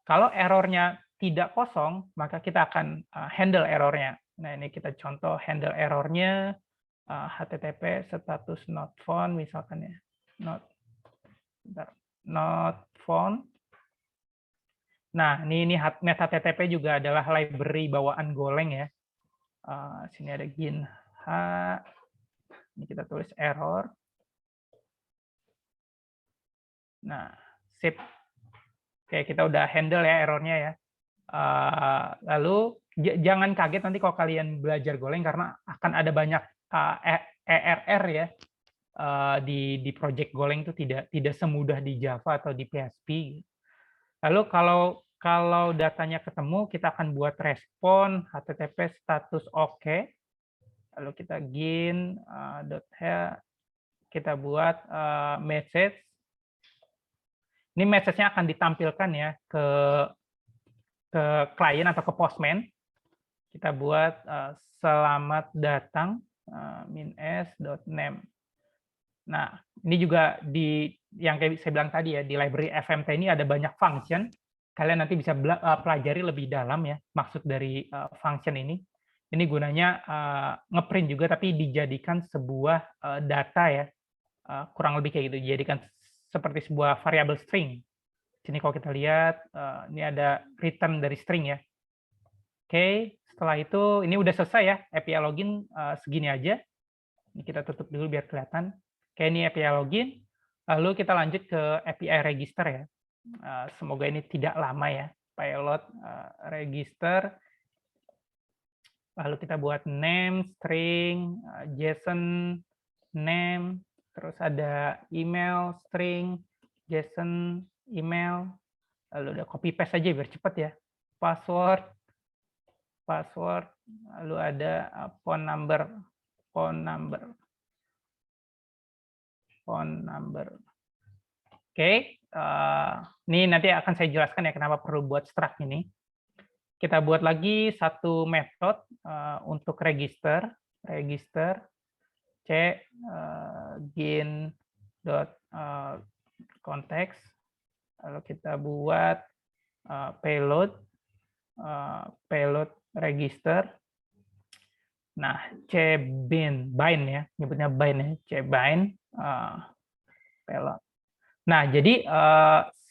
Kalau errornya tidak kosong, maka kita akan handle errornya. Nah ini kita contoh handle errornya HTTP status not found misalkan ya, not found. Nah ini net HTTP juga adalah library bawaan Golang ya. Sini ada gin h, ini kita tulis error. Nah, sip. Oke, kita udah handle ya errornya ya. Lalu jangan kaget nanti kalau kalian belajar Golang karena akan ada banyak ERR ya di project Golang itu tidak semudah di Java atau di PHP. Lalu kalau datanya ketemu, kita akan buat respon HTTP status oke. Lalu kita gin kita buat message. Ini message-nya akan ditampilkan ya ke klien atau ke postman. Kita buat selamat datang -s.name. Nah, ini juga yang kayak saya bilang tadi ya, di library FMT ini ada banyak function. Kalian nanti bisa pelajari lebih dalam ya maksud dari function ini. Ini gunanya ngeprint juga tapi dijadikan sebuah data ya. Kurang lebih kayak gitu, dijadikan seperti sebuah variable string. Sini kalau kita lihat, ini ada return dari string ya. Oke, setelah itu ini udah selesai ya, API login segini aja. Ini kita tutup dulu biar kelihatan. Oke, ini API login. Lalu kita lanjut ke API register ya. Semoga ini tidak lama ya. Pilot register. Lalu kita buat name, string, JSON, name, terus ada email, string, JSON, email, lalu ada copy paste aja biar cepat ya. Password, lalu ada phone number. Oke, ini nanti akan saya jelaskan ya kenapa perlu buat struct ini. Kita buat lagi satu metode untuk register c gin.context, lalu kita buat payload register. Nah, bind ya, nyebutnya bind ya, bind payload. Nah, jadi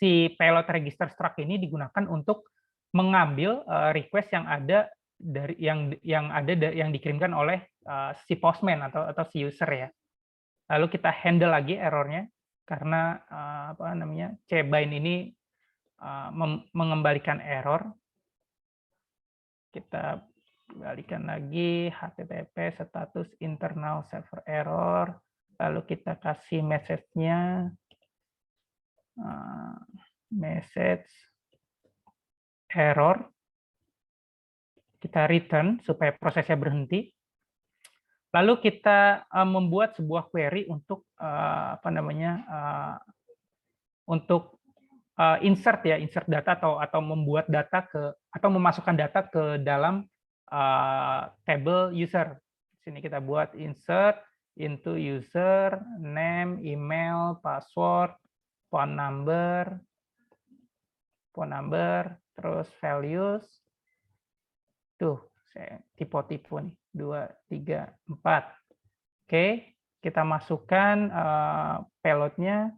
si payload register struct ini digunakan untuk mengambil request yang ada dari yang dikirimkan oleh si postman atau si user ya. Lalu kita handle lagi errornya karena apa namanya cbind ini mengembalikan error. Kita balikan lagi HTTP status internal server error. Lalu kita kasih message-nya message error. Kita return supaya prosesnya berhenti. Lalu kita membuat sebuah query untuk apa namanya untuk insert data atau membuat data atau memasukkan data ke dalam table user. Sini kita buat insert into user, name, email, password, phone number, terus values. Tuh, saya tipe-tipe nih, 2, 3, 4. Oke, kita masukkan payload-nya.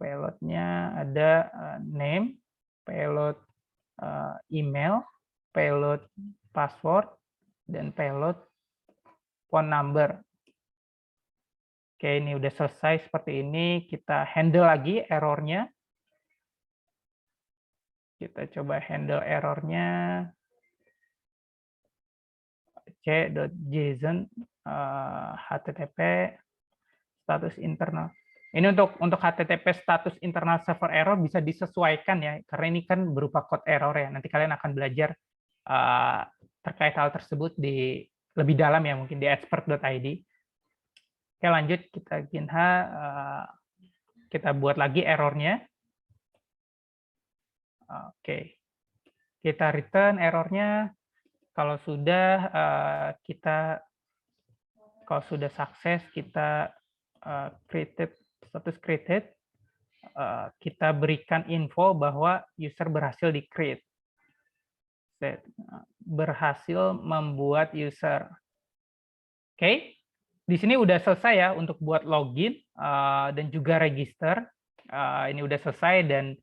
Payload-nya ada name, payload email, payload password, dan payload phone number. Oke, ini udah selesai seperti ini. Kita handle lagi error-nya. Kita coba handle error-nya. c.json http status internal. Ini untuk HTTP status internal server error bisa disesuaikan ya, karena ini kan berupa code error ya. Nanti kalian akan belajar terkait hal tersebut di lebih dalam ya, mungkin di expert.id. Oke, lanjut kita kita buat lagi errornya. Oke, kita return errornya. Kalau sudah kalau sudah sukses kita created status created, kita berikan info bahwa user berhasil di-create. Berhasil membuat user. Oke, di sini udah selesai ya untuk buat login dan juga register. Ini udah selesai dan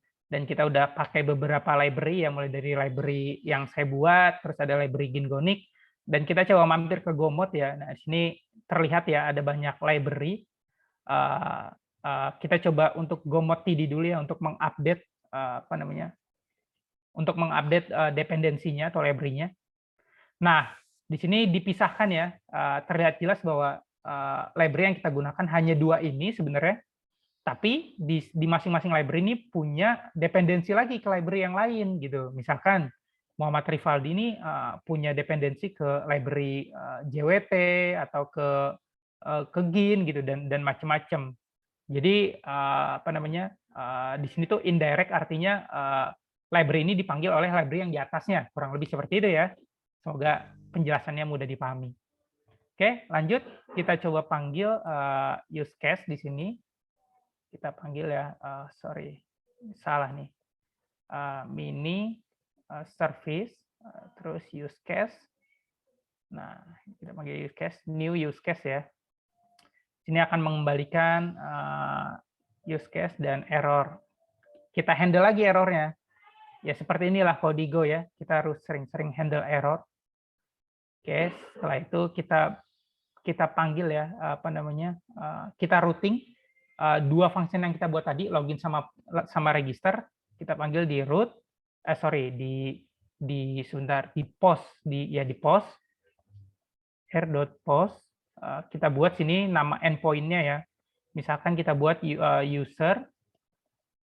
kita udah pakai beberapa library ya, mulai dari library yang saya buat, terus ada library Gingonic, dan kita coba mampir ke Gomod ya. Nah, di sini terlihat ya ada banyak library. Kita coba untuk Gomod TD dulu ya untuk mengupdate dependensinya atau library-nya. Nah, di sini dipisahkan ya, terlihat jelas bahwa library yang kita gunakan hanya 2 ini sebenarnya, tapi di masing-masing library ini punya dependensi lagi ke library yang lain gitu. Misalkan Muhammad Rivaldi ini punya dependensi ke library JWT atau ke Gin gitu dan macam-macam. Jadi di sini tuh indirect artinya library ini dipanggil oleh library yang di atasnya, kurang lebih seperti itu ya. Semoga penjelasannya mudah dipahami. Oke, lanjut kita coba panggil use case di sini. Kita panggil ya, sorry salah nih, mini service terus use case. Nah, kita panggil use case, new use case ya. Ini akan mengembalikan use case dan error. Kita handle lagi errornya. Ya seperti inilah Codigo ya. Kita harus sering-sering handle error. Oke, setelah itu kita panggil ya kita routing 2 function yang kita buat tadi, login sama register. Kita panggil di root, di post r.post. Kita buat sini nama endpoint-nya ya. Misalkan kita buat user,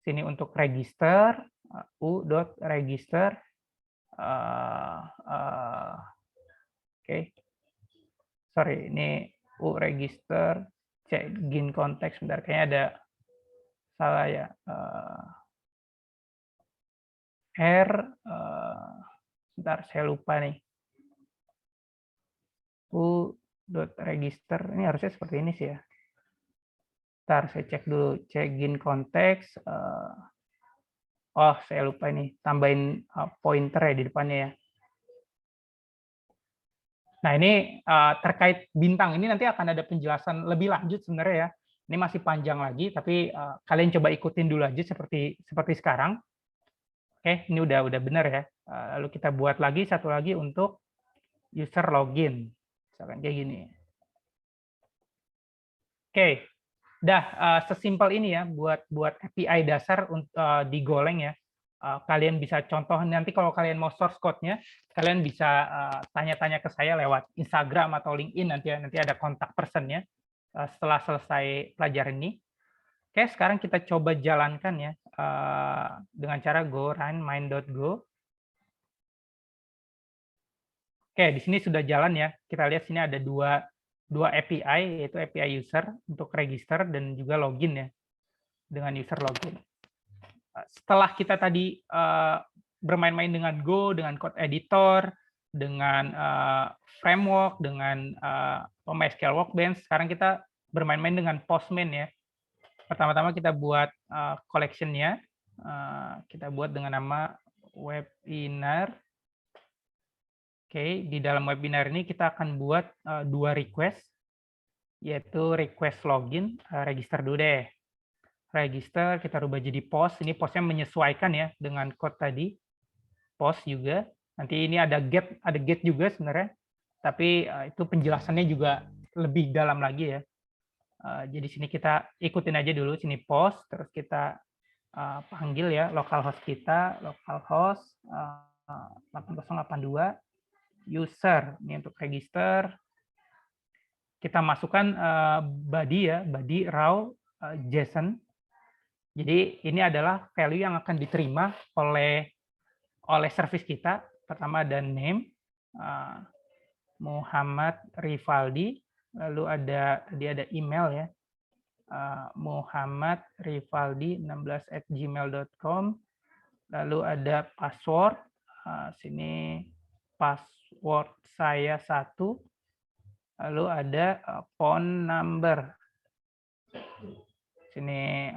sini untuk register, u.register. Oke. Sorry, ini u.register, gin konteks, bentar, kayaknya ada salah ya. Bentar, saya lupa nih. U.register, ini harusnya seperti ini sih ya. Bentar, saya cek dulu, gin konteks. Oh, saya lupa ini, tambahin pointer ya di depannya ya. Nah, ini terkait bintang ini nanti akan ada penjelasan lebih lanjut sebenarnya ya. Ini masih panjang lagi, tapi kalian coba ikutin dulu aja seperti sekarang. Oke, ini udah benar ya. Lalu kita buat lagi satu lagi untuk user login. Misalkan kayak gini. Oke, sesimpel ini ya buat API dasar di Golang ya. Kalian bisa contoh nanti kalau kalian mau source code-nya, kalian bisa tanya-tanya ke saya lewat Instagram atau LinkedIn nanti ada kontak person-nya setelah selesai pelajaran ini. Oke, sekarang kita coba jalankan ya dengan cara go run main.go. Oke, di sini sudah jalan ya. Kita lihat sini ada dua API, yaitu API user untuk register dan juga login ya dengan user login. Setelah kita tadi bermain-main dengan Go, dengan code editor, dengan framework, dengan MySQL Workbench. Sekarang kita bermain-main dengan Postman ya. Pertama-tama kita buat collection-nya. Kita buat dengan nama webinar. Oke, di dalam webinar ini kita akan buat 2 request, yaitu request login, register dulu deh. Register kita rubah jadi post. Ini postnya menyesuaikan ya dengan code tadi. Post juga. Nanti ini ada get juga sebenarnya. Tapi itu penjelasannya juga lebih dalam lagi ya. Jadi sini kita ikutin aja dulu sini post, terus kita panggil ya localhost kita, localhost 8082 user. Ini untuk register. Kita masukkan body ya, body raw JSON. Jadi ini adalah value yang akan diterima oleh service kita. Pertama ada name Muhammad Rivaldi, lalu tadi ada email ya, muhammadrivaldi16@gmail.com, lalu ada password, sini password saya 1, lalu ada phone number. Sini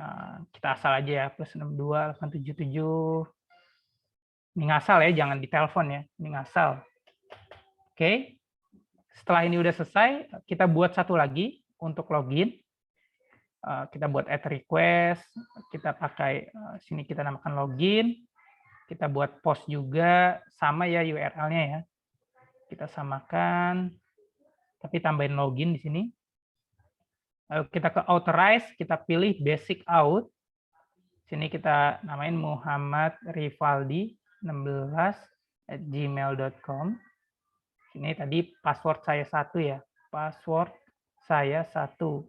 kita asal aja ya, +62 877. Ini ngasal ya, jangan ditelepon ya, ini ngasal. Oke, setelah ini udah selesai, kita buat satu lagi untuk login. Kita buat add request, kita pakai sini kita namakan login. Kita buat post juga, sama ya URL-nya ya. Kita samakan, tapi tambahin login di sini. Lalu kita ke authorize, kita pilih basic auth. Sini kita namain Muhammad Rivaldi 16@gmail.com. Ini tadi password saya 1 ya. Password saya 1.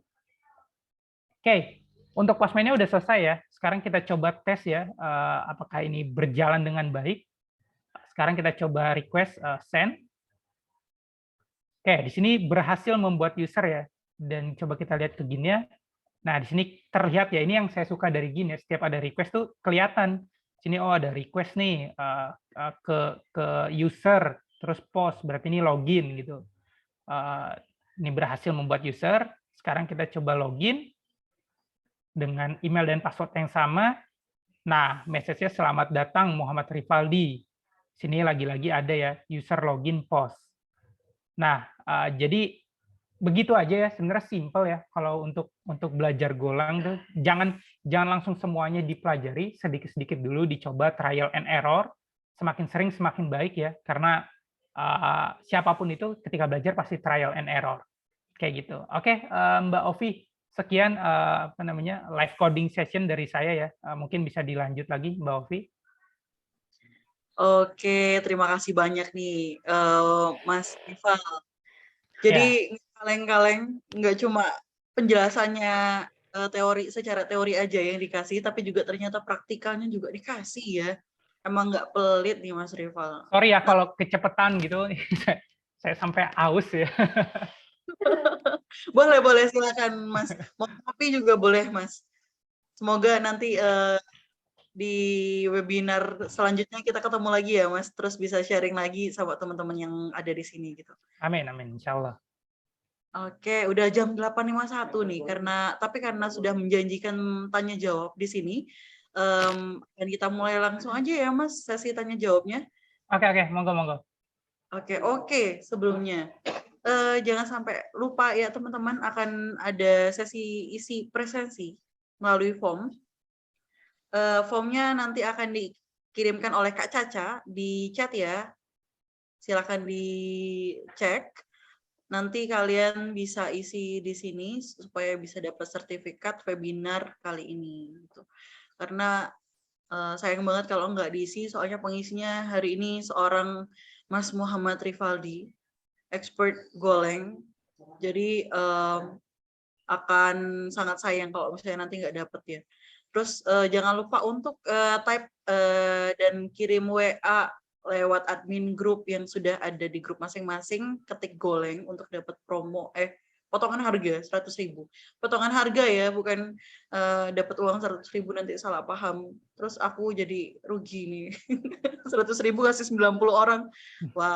Oke, untuk Postman-nya udah selesai ya. Sekarang kita coba tes ya, apakah ini berjalan dengan baik. Sekarang kita coba request send. Oke, di sini berhasil membuat user ya. Dan coba kita lihat ke gini-nya. Nah, di sini terlihat ya, ini yang saya suka dari gini, setiap ada request tuh kelihatan. Sini oh ada request nih ke user, terus post, berarti ini login gitu. Ini berhasil membuat user. Sekarang kita coba login dengan email dan password yang sama. Nah, message-nya selamat datang Muhammad Rivaldi. Sini lagi-lagi ada ya user login post. Nah, jadi begitu aja ya, sebenarnya simple ya kalau untuk belajar Golang tuh jangan langsung semuanya dipelajari, sedikit-sedikit dulu dicoba trial and error, semakin sering semakin baik ya, karena siapapun itu ketika belajar pasti trial and error kayak gitu. Oke, Mbak Ovi, sekian live coding session dari saya ya, mungkin bisa dilanjut lagi Mbak Ovi. Oke, terima kasih banyak nih Mas Rival. Jadi kaleng-kaleng nggak cuma penjelasannya secara teori aja yang dikasih, tapi juga ternyata praktikalnya juga dikasih ya. Emang nggak pelit nih Mas Rival. Sorry ya kalau kecepatan gitu, saya sampai aus ya. Boleh silakan Mas. Mau kopi juga boleh Mas. Semoga nanti di webinar selanjutnya kita ketemu lagi ya Mas, terus bisa sharing lagi sama teman-teman yang ada di sini gitu. Amin, insya Allah. Oke, udah jam 8.51 nih, karena sudah menjanjikan tanya jawab di sini, dan kita mulai langsung aja ya Mas, sesi tanya jawabnya. Oke, monggo. Oke, sebelumnya jangan sampai lupa ya teman-teman, akan ada sesi isi presensi melalui form. Formnya nanti akan dikirimkan oleh Kak Caca di chat ya, silakan dicek. Nanti kalian bisa isi di sini supaya bisa dapat sertifikat webinar kali ini. Gitu. Karena sayang banget kalau nggak diisi, soalnya pengisinya hari ini seorang Mas Muhammad Rivaldi, expert Golang. Jadi akan sangat sayang kalau misalnya nanti nggak dapet ya. Terus jangan lupa untuk type dan kirim WA lewat admin grup yang sudah ada di grup masing-masing, ketik Golang untuk dapat promo potongan harga 100.000. Potongan harga ya, bukan dapat uang 100.000 nanti salah paham. Terus aku jadi rugi nih. 100.000 kasih 90 orang. Wah,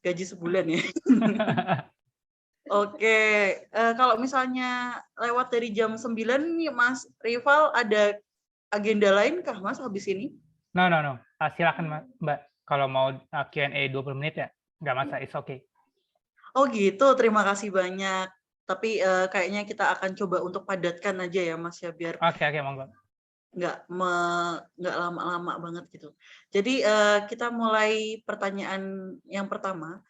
gaji sebulan ya. Oke, kalau misalnya lewat dari jam 9 nih Mas Rival ada agenda lain kah Mas habis ini? No. Silakan Mbak. Kalau mau Q&A 20 menit ya, nggak masalah, it's okay. Oh gitu, terima kasih banyak. Tapi kayaknya kita akan coba untuk padatkan aja ya Mas ya, biar Oke, monggo. nggak lama-lama banget gitu. Jadi kita mulai pertanyaan yang pertama.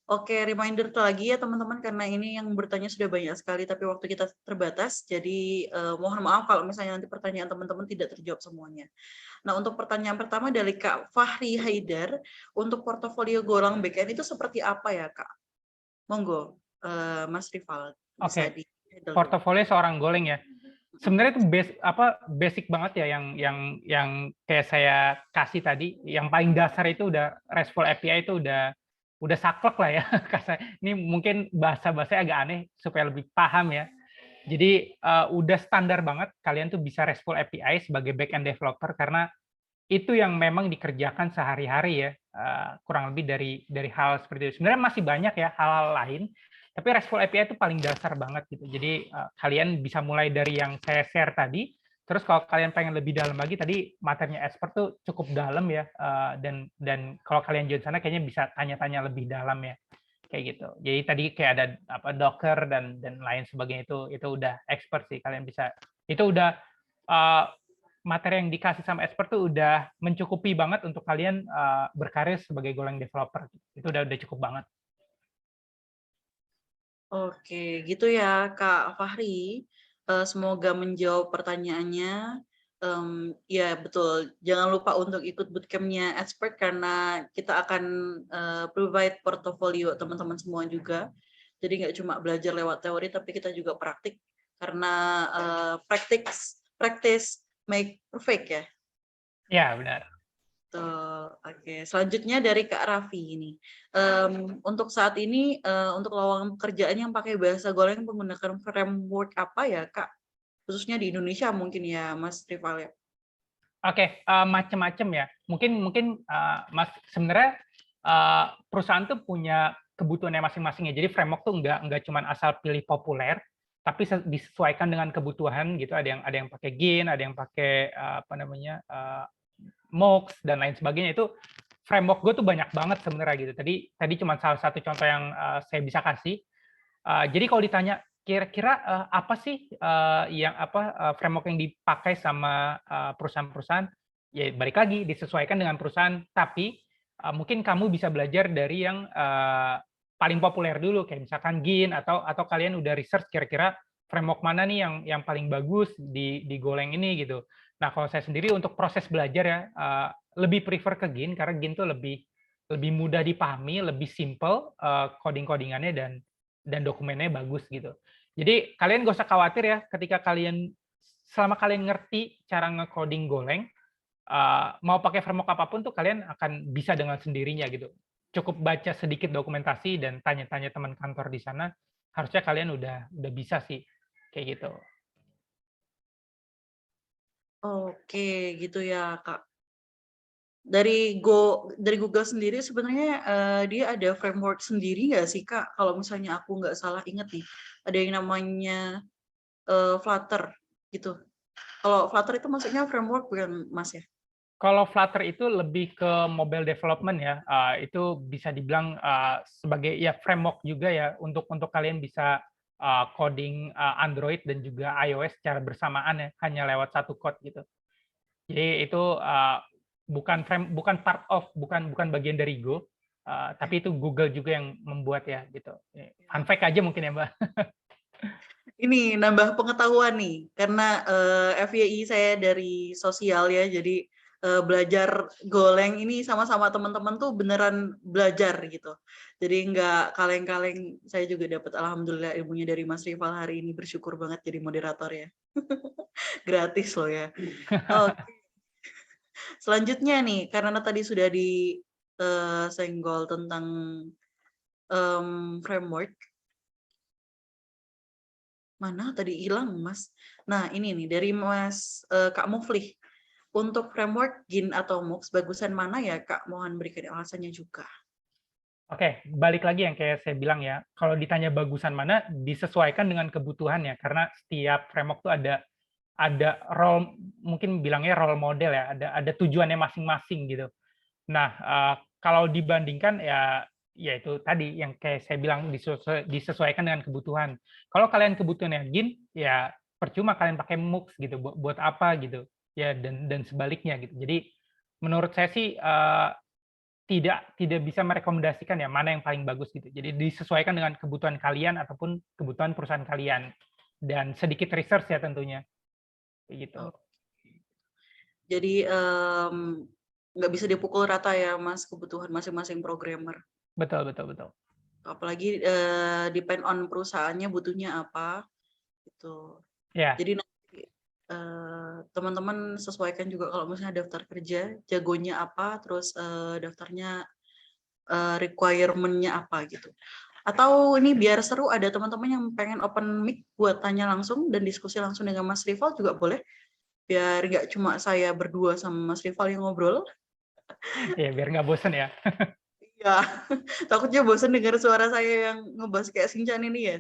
Oke, reminder lagi ya teman-teman, karena ini yang bertanya sudah banyak sekali, tapi waktu kita terbatas, jadi mohon maaf kalau misalnya nanti pertanyaan teman-teman tidak terjawab semuanya. Nah, untuk pertanyaan pertama dari Kak Fahri Haidar, untuk portofolio Golang BKN itu seperti apa ya Kak? Monggo, Mas Rival bisa Oke, di-handle. portofolio seorang Golang ya. Sebenarnya itu basic banget ya yang kayak saya kasih tadi. Yang paling dasar itu udah RESTful API itu udah saklek lah ya. Ini mungkin bahasa-bahasanya agak aneh supaya lebih paham ya. Jadi udah standar banget kalian tuh bisa RESTful API sebagai backend developer karena itu yang memang dikerjakan sehari-hari ya, kurang lebih dari hal seperti itu. Sebenarnya masih banyak ya hal-hal lain, tapi RESTful API itu paling dasar banget gitu. Jadi kalian bisa mulai dari yang saya share tadi, terus kalau kalian pengen lebih dalam lagi, tadi materinya expert tuh cukup dalam ya, dan kalau kalian join sana kayaknya bisa tanya-tanya lebih dalam ya, kayak gitu. Jadi tadi kayak ada apa Docker dan lain sebagainya itu udah expert sih, kalian bisa itu udah materi yang dikasih sama expert tuh udah mencukupi banget untuk kalian berkarir sebagai Golang developer. Itu udah cukup banget. Oke, gitu ya Kak Fahri. Semoga menjawab pertanyaannya. Ya betul, jangan lupa untuk ikut bootcamp-nya expert karena kita akan provide portofolio teman-teman semua juga. Jadi nggak cuma belajar lewat teori, tapi kita juga praktik karena practice make perfect ya. Ya, benar. Oke, selanjutnya dari Kak Raffi ini. Untuk saat ini, untuk lowongan pekerjaan yang pakai bahasa Golang menggunakan framework apa ya, Kak? Khususnya di Indonesia mungkin ya, Mas Rival ya? Oke, macam-macam ya. Mungkin Mas sebenarnya perusahaan tuh punya kebutuhannya masing-masing ya. Jadi framework tuh nggak cuma asal pilih populer, tapi disesuaikan dengan kebutuhan gitu. Ada yang pakai Gin, ada yang pakai apa namanya Mox dan lain sebagainya. Itu framework gue tuh banyak banget sebenarnya gitu. Tadi cuma salah satu contoh yang saya bisa kasih. Jadi kalau ditanya kira-kira apa sih framework yang dipakai sama perusahaan-perusahaan, ya balik lagi disesuaikan dengan perusahaan, tapi mungkin kamu bisa belajar dari yang paling populer dulu, kayak misalkan Gin atau kalian udah research kira-kira framework mana nih yang paling bagus di Golang ini gitu. Nah, kalau saya sendiri untuk proses belajar ya lebih prefer ke Gin karena Gin tuh lebih mudah dipahami, lebih simple coding-codingannya dan dokumennya bagus gitu. Jadi kalian gak usah khawatir ya ketika selama kalian ngerti cara nge-coding Golang, mau pakai framework apapun tuh kalian akan bisa dengan sendirinya gitu. Cukup baca sedikit dokumentasi dan tanya-tanya teman kantor di sana, harusnya kalian udah bisa sih kayak gitu. Oke, gitu ya, Kak. Dari Google sendiri sebenarnya dia ada framework sendiri nggak sih, Kak? Kalau misalnya aku nggak salah ingat nih, ada yang namanya Flutter gitu. Kalau Flutter itu maksudnya framework bukan, Mas ya? Kalau Flutter itu lebih ke mobile development ya, itu bisa dibilang sebagai ya framework juga ya untuk kalian bisa coding Android dan juga iOS secara bersamaan ya, hanya lewat satu code gitu. Jadi itu bukan bagian dari Go, tapi itu Google juga yang membuat ya gitu. Fun fact aja mungkin ya Mbak. Ini nambah pengetahuan nih, karena FYI saya dari sosial ya, jadi belajar Golang ini sama-sama teman-teman tuh beneran belajar gitu. Jadi nggak kaleng-kaleng, saya juga dapat alhamdulillah ilmunya dari Mas Rival hari ini, bersyukur banget jadi moderator ya. Gratis loh ya. Oke. Selanjutnya nih, karena tadi sudah disenggol tentang framework, mana tadi hilang, Mas? Nah, ini nih dari Mas Kak Muflih. Untuk framework Gin atau Mux, bagusan mana ya, Kak? Mohon berikan alasannya juga. Oke, balik lagi yang kayak saya bilang ya, kalau ditanya bagusan mana, disesuaikan dengan kebutuhan ya, karena setiap framework tuh ada role, mungkin bilangnya role model ya, ada tujuannya masing-masing gitu. Nah, kalau dibandingkan ya itu tadi yang kayak saya bilang disesuaikan dengan kebutuhan. Kalau kalian kebutuhannya Gin, ya percuma kalian pakai MOOCs gitu, buat apa gitu. Ya dan sebaliknya gitu. Jadi menurut saya sih tidak bisa merekomendasikan ya mana yang paling bagus gitu. Jadi disesuaikan dengan kebutuhan kalian ataupun kebutuhan perusahaan kalian dan sedikit research ya tentunya. Kayak gitu. Oh. Jadi nggak bisa dipukul rata ya Mas kebutuhan masing-masing programmer. Betul, betul, betul. Apalagi depend on perusahaannya butuhnya apa gitu. Ya. Jadi nanti teman-teman sesuaikan juga kalau misalnya daftar kerja jagonya apa, terus daftarnya requirement-nya apa gitu. Atau ini biar seru ada teman-teman yang pengen open mic buat tanya langsung dan diskusi langsung dengan Mas Rival juga boleh. Biar nggak cuma saya berdua sama Mas Rival yang ngobrol. Ya biar nggak bosen ya. Iya, takutnya bosan dengar suara saya yang ngebahas kayak Sinchan ini ya.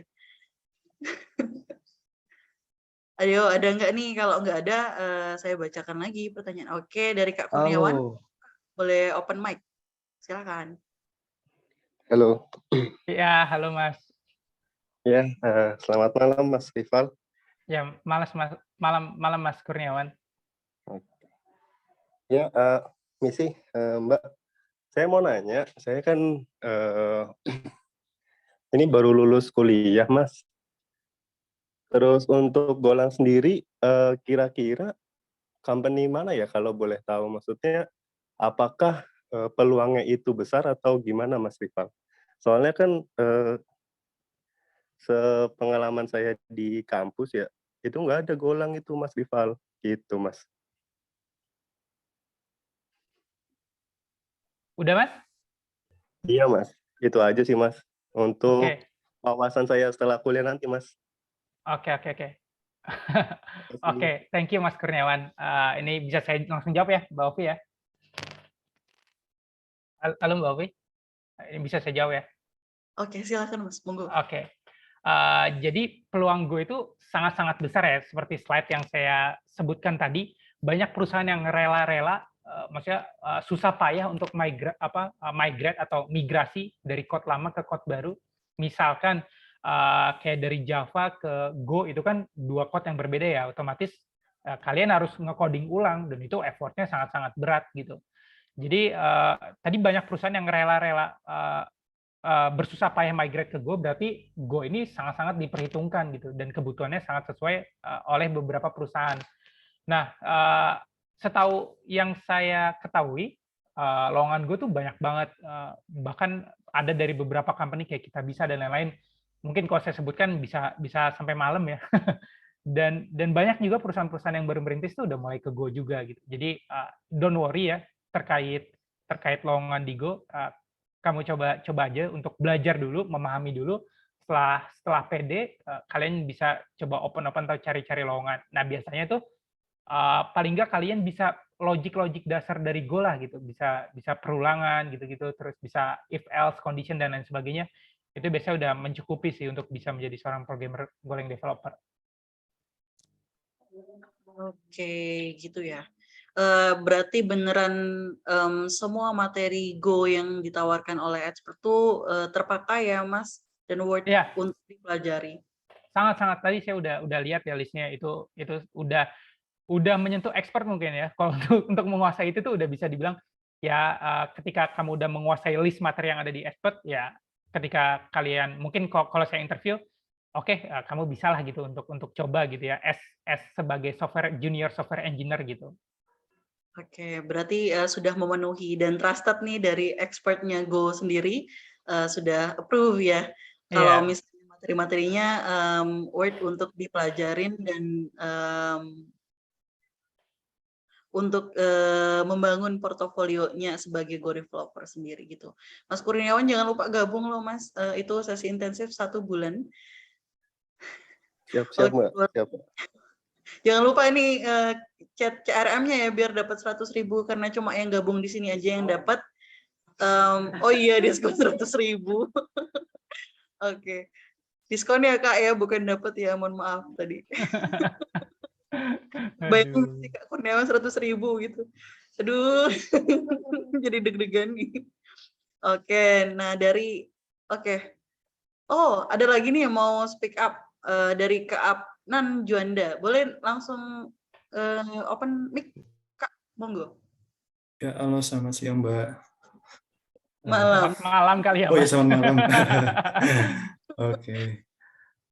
Ayo, ada nggak nih? Kalau nggak ada, saya bacakan lagi pertanyaan. Oke, dari Kak Kurniawan, boleh open mic. Silakan. Halo. Ya, halo Mas. Ya, selamat malam Mas Rival. Ya, malam Mas Kurniawan. Ya, misi Mbak, saya mau nanya, saya kan ini baru lulus kuliah Mas. Terus untuk Golang sendiri, kira-kira company mana ya kalau boleh tahu? Maksudnya, apakah peluangnya itu besar atau gimana Mas Rival? Soalnya kan sepengalaman saya di kampus ya, itu nggak ada Golang itu Mas Rival, gitu Mas. Udah Mas? Iya Mas, itu aja sih Mas. Untuk Oke. wawasan saya setelah kuliah nanti Mas. Oke. Oke, thank you Mas Kurniawan. Ini bisa saya langsung jawab ya, Mbak Ovi ya. Halo Mbak Ovi, ini bisa saya jawab ya. Oke, silakan Mas, monggo. Oke. Jadi peluang Go itu sangat-sangat besar ya, seperti slide yang saya sebutkan tadi. Banyak perusahaan yang rela-rela, maksudnya susah payah untuk migrate atau migrasi dari code lama ke code baru. Misalkan kayak dari Java ke Go itu kan dua code yang berbeda ya, otomatis kalian harus nge-coding ulang dan itu effortnya sangat-sangat berat gitu. Jadi tadi banyak perusahaan yang rela-rela bersusah payah migrate ke Go, berarti Go ini sangat-sangat diperhitungkan gitu dan kebutuhannya sangat sesuai oleh beberapa perusahaan. Nah, setahu yang saya ketahui, lowongan Go tuh banyak banget, bahkan ada dari beberapa company kayak Kitabisa dan lain-lain. Mungkin kalau saya sebutkan bisa sampai malam ya. Dan banyak juga perusahaan-perusahaan yang baru merintis tuh udah mulai ke Go juga gitu. Jadi don't worry ya terkait lowongan di Go. Kamu coba aja untuk belajar dulu, memahami dulu. Setelah pede, kalian bisa coba open atau cari-cari lowongan. Nah biasanya tuh paling nggak kalian bisa logik dasar dari Go lah gitu, bisa perulangan gitu-gitu, terus bisa if else condition dan lain sebagainya. Itu biasanya udah mencukupi sih untuk bisa menjadi seorang programmer Golang developer. Oke, gitu ya. Berarti beneran semua materi Go yang ditawarkan oleh expert tuh terpakai ya, Mas, dan worth untuk dipelajari. Sangat-sangat, tadi saya udah lihat ya listnya, itu udah menyentuh expert mungkin ya. Kalau untuk menguasai itu tuh udah bisa dibilang ya ketika kamu udah menguasai list materi yang ada di expert ya, ketika kalian mungkin kalau saya interview, oke, kamu bisa lah gitu untuk coba gitu ya, as sebagai junior software engineer gitu. Oke, berarti sudah memenuhi dan trusted nih dari expertnya Go sendiri, sudah approve ya. Kalau misalnya materi-materinya worth untuk dipelajarin dan untuk membangun portofolionya sebagai Go developer sendiri gitu. Mas Kurniawan jangan lupa gabung loh Mas, itu sesi intensif 1 bulan. Siap Mbak, siap. Jangan lupa ini chat CRM-nya ya biar dapat 100.000 karena cuma yang gabung di sini aja yang dapat. Oh iya, diskon 100.000. Oke. Diskon ya Kak ya, bukan dapat ya, mohon maaf tadi. Bayangin Aduh. sih Kak Kurniawan 100.000 gitu. Aduh, jadi deg-degan nih. Oke, nah Oh, ada lagi nih yang mau speak up dari Kak Nan Juanda. Boleh langsung open mic, Kak, monggo. Ya, halo, selamat siang, Mbak. Malam. Selamat malam kali ya, Oh ya, Mas. selamat malam. Oke.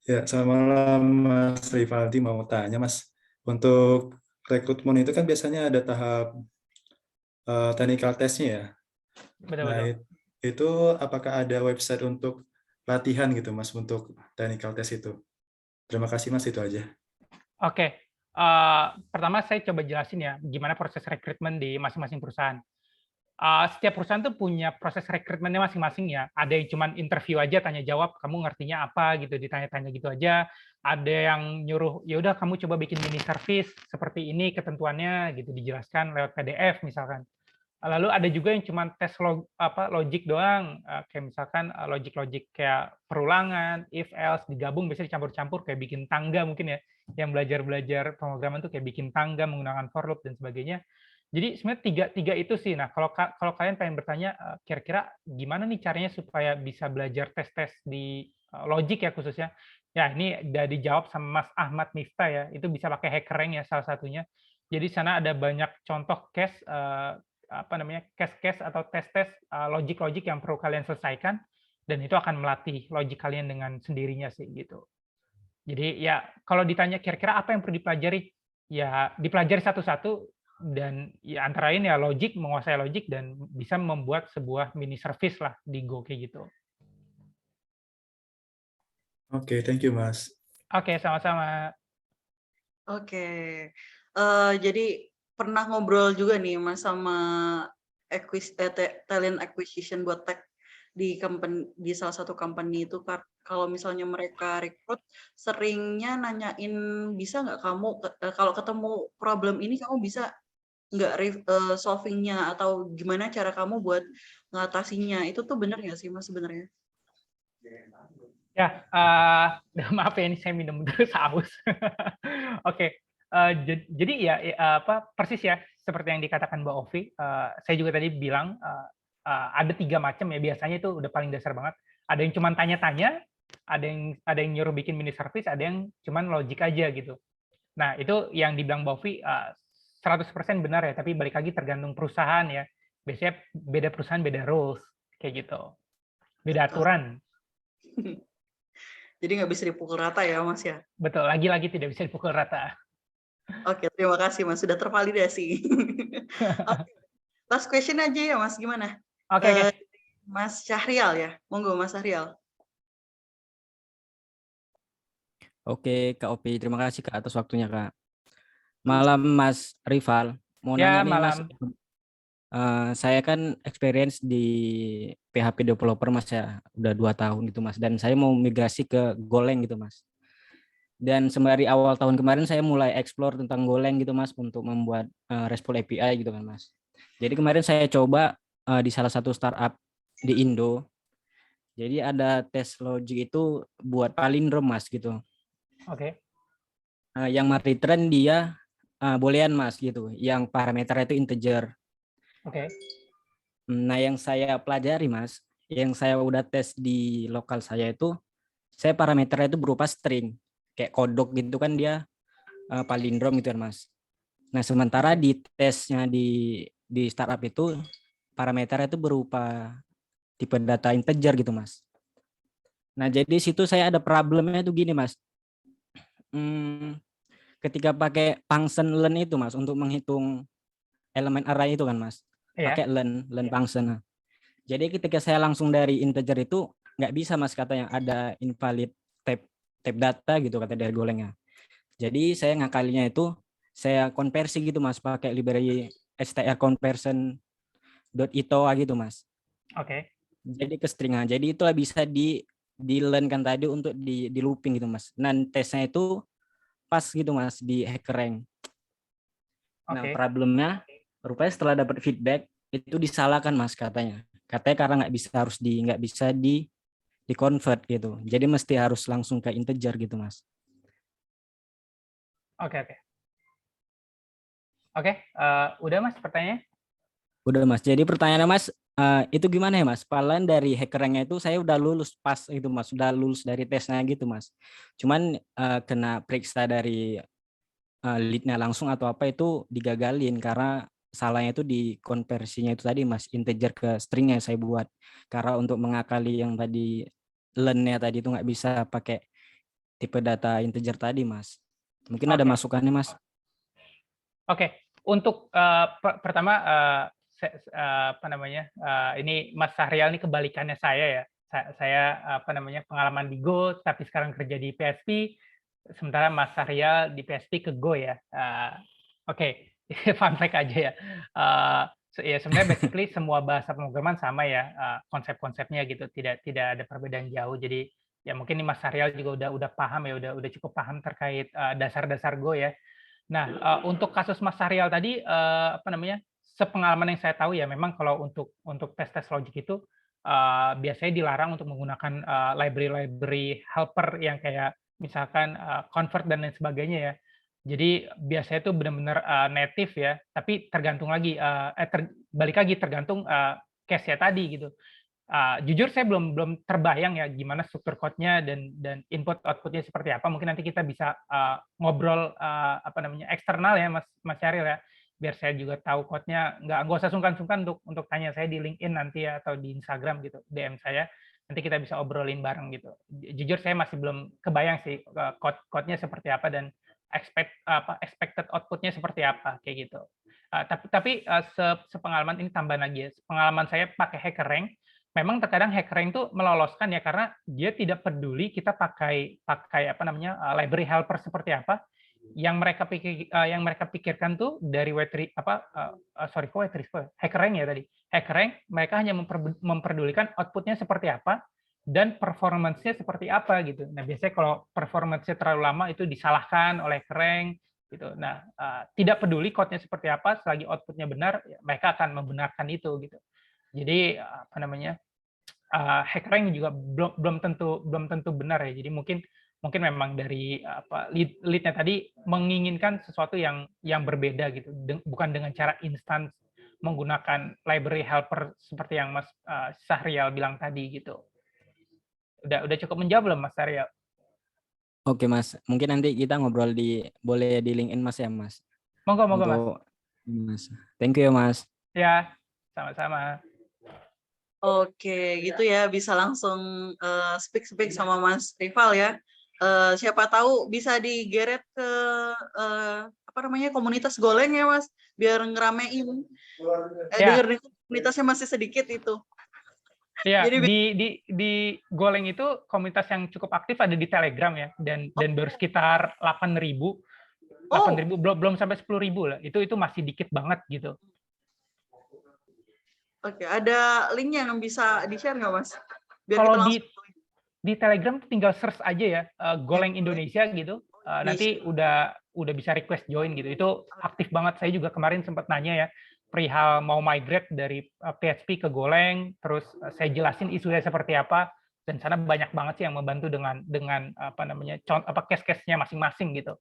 Ya, selamat malam, Mas Rivaldi. Mau tanya, Mas. Untuk rekrutmen itu kan biasanya ada tahap technical test-nya ya. Betul, Nah, betul. itu apakah ada website untuk latihan gitu, Mas, untuk technical test itu? Terima kasih, Mas. Itu aja. Oke. Pertama saya coba jelasin ya, gimana proses rekrutmen di masing-masing perusahaan. Setiap perusahaan tuh punya proses rekrutmennya masing-masing ya. Ada yang cuman interview aja, tanya jawab, kamu ngertinya apa gitu, ditanya-tanya gitu aja. Ada yang nyuruh, ya udah kamu coba bikin mini service seperti ini ketentuannya gitu, dijelaskan lewat PDF misalkan. Lalu ada juga yang cuma tes logik doang, kayak misalkan logik-logik kayak perulangan, if else digabung, biasanya dicampur-campur kayak bikin tangga mungkin ya. Yang belajar pemrograman tuh kayak bikin tangga menggunakan for loop dan sebagainya. Jadi sebenarnya tiga itu sih. Nah, kalau kalian pengen bertanya kira-kira gimana nih caranya supaya bisa belajar tes-tes di logik ya khususnya. Ya, ini udah dijawab sama Mas Ahmad Miftah ya. Itu bisa pakai HackerRank ya salah satunya. Jadi sana ada banyak contoh case case-case atau tes-tes logik-logik yang perlu kalian selesaikan dan itu akan melatih logik kalian dengan sendirinya sih gitu. Jadi ya kalau ditanya kira-kira apa yang perlu dipelajari, ya dipelajari satu-satu dan ya antara lain ya logik, menguasai logik dan bisa membuat sebuah mini service lah di Go kayak gitu. Oke, thank you, Mas. Oke, sama-sama. Oke. Jadi pernah ngobrol juga nih Mas sama talent acquisition buat tech di salah satu company itu, kalau misalnya mereka rekrut seringnya nanyain, bisa nggak kamu kalau ketemu problem ini kamu bisa nggak solvingnya, atau gimana cara kamu buat ngatasinya. Itu tuh bener nggak sih Mas sebenarnya? Ya, maaf ya ini saya minum terus haus. Oke, jadi ya persis ya seperti yang dikatakan Mbak Ovi. Saya juga tadi bilang ada 3 macam ya, biasanya itu udah paling dasar banget. Ada yang cuma tanya-tanya, ada yang nyuruh bikin mini service, ada yang cuma logik aja gitu. Nah, itu yang dibilang Mbak Ovi 100% benar ya, tapi balik lagi tergantung perusahaan ya. Biasanya beda perusahaan beda rules kayak gitu. Beda aturan. Jadi nggak bisa dipukul rata ya Mas ya? Betul, lagi-lagi tidak bisa dipukul rata. Oke, terima kasih Mas, sudah tervalidasi. Oke. Last question aja ya Mas, gimana? Oke. Mas Syahrial ya, monggo Mas Syahrial. Oke, Kak Opi, terima kasih Kak atas waktunya Kak. Malam Mas Rival, mau Ya, nanya nih Mas. malam. Saya kan experience di PHP developer Mas ya, udah 2 tahun gitu Mas, dan saya mau migrasi ke Golang gitu Mas. Dan sembari awal tahun kemarin saya mulai explore tentang Golang gitu Mas untuk membuat RESTful API gitu kan Mas. Jadi kemarin saya coba di salah satu startup di Indo. Jadi ada tes logic itu buat palindrom Mas gitu. Oke. Yang return dia boolean Mas gitu, yang parameternya itu integer. Oke. Nah, yang saya pelajari Mas, yang saya udah tes di lokal saya itu, saya parameternya itu berupa string, kayak kodok gitu kan dia palindrom gitu kan Mas. Nah, sementara di tesnya di startup itu parameternya itu berupa tipe data integer gitu Mas. Nah, jadi situ saya ada problemnya itu gini Mas. Ketika pakai function len itu Mas untuk menghitung elemen array itu kan Mas. Pakai len function. Jadi ketika saya langsung dari integer itu nggak bisa Mas katanya, ada invalid type data gitu kata dari Golangnya. Jadi saya ngakalinya itu saya konversi gitu Mas pakai library str conversion .itoa gitu Mas. Oke. Jadi ke string. Jadi itu bisa di len kan tadi untuk di looping gitu Mas. Dan tesnya itu pas gitu Mas di HackerRank. Nah, problemnya rupanya setelah dapat feedback itu disalahkan Mas katanya. Katanya karena nggak bisa di convert gitu. Jadi mesti harus langsung ke integer gitu, Mas. Oke. Udah Mas pertanyaannya? Udah, Mas. Jadi pertanyaannya, Mas, itu gimana ya, Mas? Paling dari hackernya itu saya udah lulus pas itu, Mas. Udah lulus dari tesnya gitu, Mas. Cuman kena periksa dari lead-nya langsung atau apa itu digagalin karena salahnya itu di konversinya itu tadi, Mas, integer ke string yang saya buat. Karena untuk mengakali yang tadi learn-nya tadi itu nggak bisa pakai tipe data integer tadi, Mas. Mungkin ada Oke. masukannya, Mas. Oke. Untuk pertama ini Mas Sahrial ini kebalikannya saya ya. Saya pengalaman di Go tapi sekarang kerja di PHP, sementara Mas Sahrial di PHP ke Go ya. Oke. Fun fact aja ya. Ya sebenarnya basically semua bahasa pemrograman sama ya, konsep-konsepnya gitu, tidak ada perbedaan jauh. Jadi ya mungkin ini Mas Sahrial juga udah paham ya, udah cukup paham terkait dasar-dasar Go ya. Nah, untuk kasus Mas Sahrial tadi, sepengalaman yang saya tahu ya, memang kalau untuk tes logik itu biasanya dilarang untuk menggunakan library library helper yang kayak misalkan convert dan lain sebagainya ya. Jadi biasanya itu benar-benar native ya, tapi tergantung lagi, balik lagi tergantung case-nya tadi gitu. Jujur saya belum terbayang ya gimana struktur code-nya dan input output-nya seperti apa. Mungkin nanti kita bisa ngobrol eksternal ya Mas Syahril ya, biar saya juga tahu code-nya. Nggak usah sungkan-sungkan untuk tanya saya di LinkedIn nanti ya, atau di Instagram gitu, DM saya. Nanti kita bisa obrolin bareng gitu. Jujur saya masih belum kebayang sih code-nya seperti apa dan expected output-nya seperti apa kayak gitu. Tapi sepengalaman ini tambahan lagi ya. Pengalaman saya pakai HackerRank, memang terkadang HackerRank itu meloloskan ya karena dia tidak peduli kita pakai library helper seperti apa. Yang mereka pikirkan tuh dari HackerRank ya tadi. HackerRank mereka hanya memperdulikan outputnya seperti apa dan performance-nya seperti apa gitu. Nah, biasanya kalau performance-nya terlalu lama itu disalahkan oleh HackerRank gitu. Nah, tidak peduli code-nya seperti apa, selagi output-nya benar, ya, mereka akan membenarkan itu gitu. Jadi HackerRank juga belum tentu benar ya. Jadi mungkin memang dari lead-nya tadi menginginkan sesuatu yang berbeda gitu, bukan dengan cara instan menggunakan library helper seperti yang Mas Sahrial bilang tadi gitu. Udah cukup menjawab belum Mas Sahrial? Oke, Mas. Mungkin nanti kita ngobrol boleh di LinkedIn, Mas ya, Mas. Monggo Mas. Mas. Thank you ya, Mas. Ya, sama-sama. Oke, gitu ya, bisa langsung speak sama Mas Rival ya. Siapa tahu bisa digeret ke komunitas Goleng ya, Mas, biar ngeramein. Dengar komunitasnya masih sedikit itu. Ya, di Goleng itu komunitas yang cukup aktif ada di Telegram ya, dan baru sekitar 8.000, belum sampai 10.000 lah. Itu masih dikit banget gitu. Oke, ada linknya yang bisa di-share nggak, Mas? Biar kalau kita di Telegram tinggal search aja ya, Goleng Indonesia gitu. Nanti udah bisa request join gitu. Itu aktif banget. Saya juga kemarin sempat nanya ya, perihal mau migrate dari PHP ke Goleng, terus saya jelasin isunya seperti apa, dan sana banyak banget sih yang membantu dengan case-case-nya masing-masing gitu.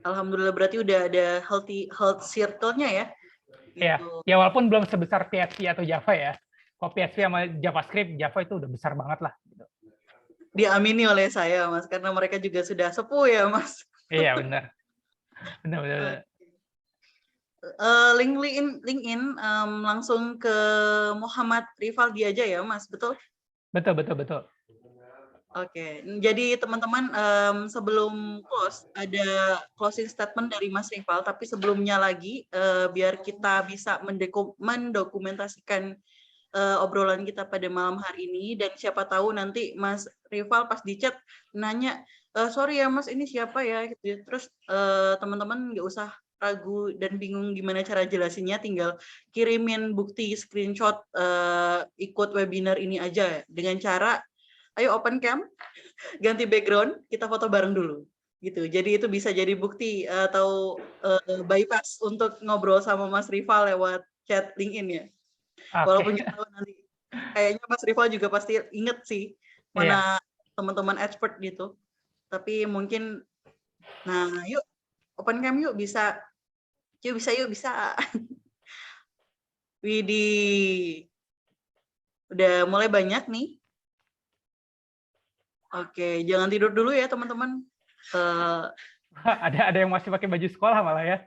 Alhamdulillah, berarti udah ada health circle-nya ya. Iya, ya walaupun belum sebesar PHP atau Java ya. Kalau PHP sama JavaScript, Java itu udah besar banget lah. Gitu. Diamini oleh saya, Mas, karena mereka juga sudah sepuh ya, Mas. Iya, benar. LinkedIn langsung ke Muhammad Rivaldi aja ya, Mas, betul? Betul. Oke, jadi teman-teman sebelum close ada closing statement dari Mas Rival, tapi sebelumnya lagi biar kita bisa mendokumentasikan obrolan kita pada malam hari ini, dan siapa tahu nanti Mas Rival pas di chat nanya, sorry ya Mas, ini siapa ya? Gitu. Terus teman-teman nggak usah ragu dan bingung gimana cara jelasinnya, tinggal kirimin bukti screenshot ikut webinar ini aja dengan cara ayo open cam, ganti background, kita foto bareng dulu. Gitu. Jadi itu bisa jadi bukti atau bypass untuk ngobrol sama Mas Rival lewat chat LinkedIn ya. Walaupun Oke. nggak tahu nanti. Kayaknya Mas Rival juga pasti inget sih Iya. mana teman-teman expert gitu. Tapi mungkin, nah yuk open cam yuk bisa. Yuk bisa. Widih. Udah mulai banyak nih. Oke, jangan tidur dulu ya teman-teman. Ada yang masih pakai baju sekolah malah ya.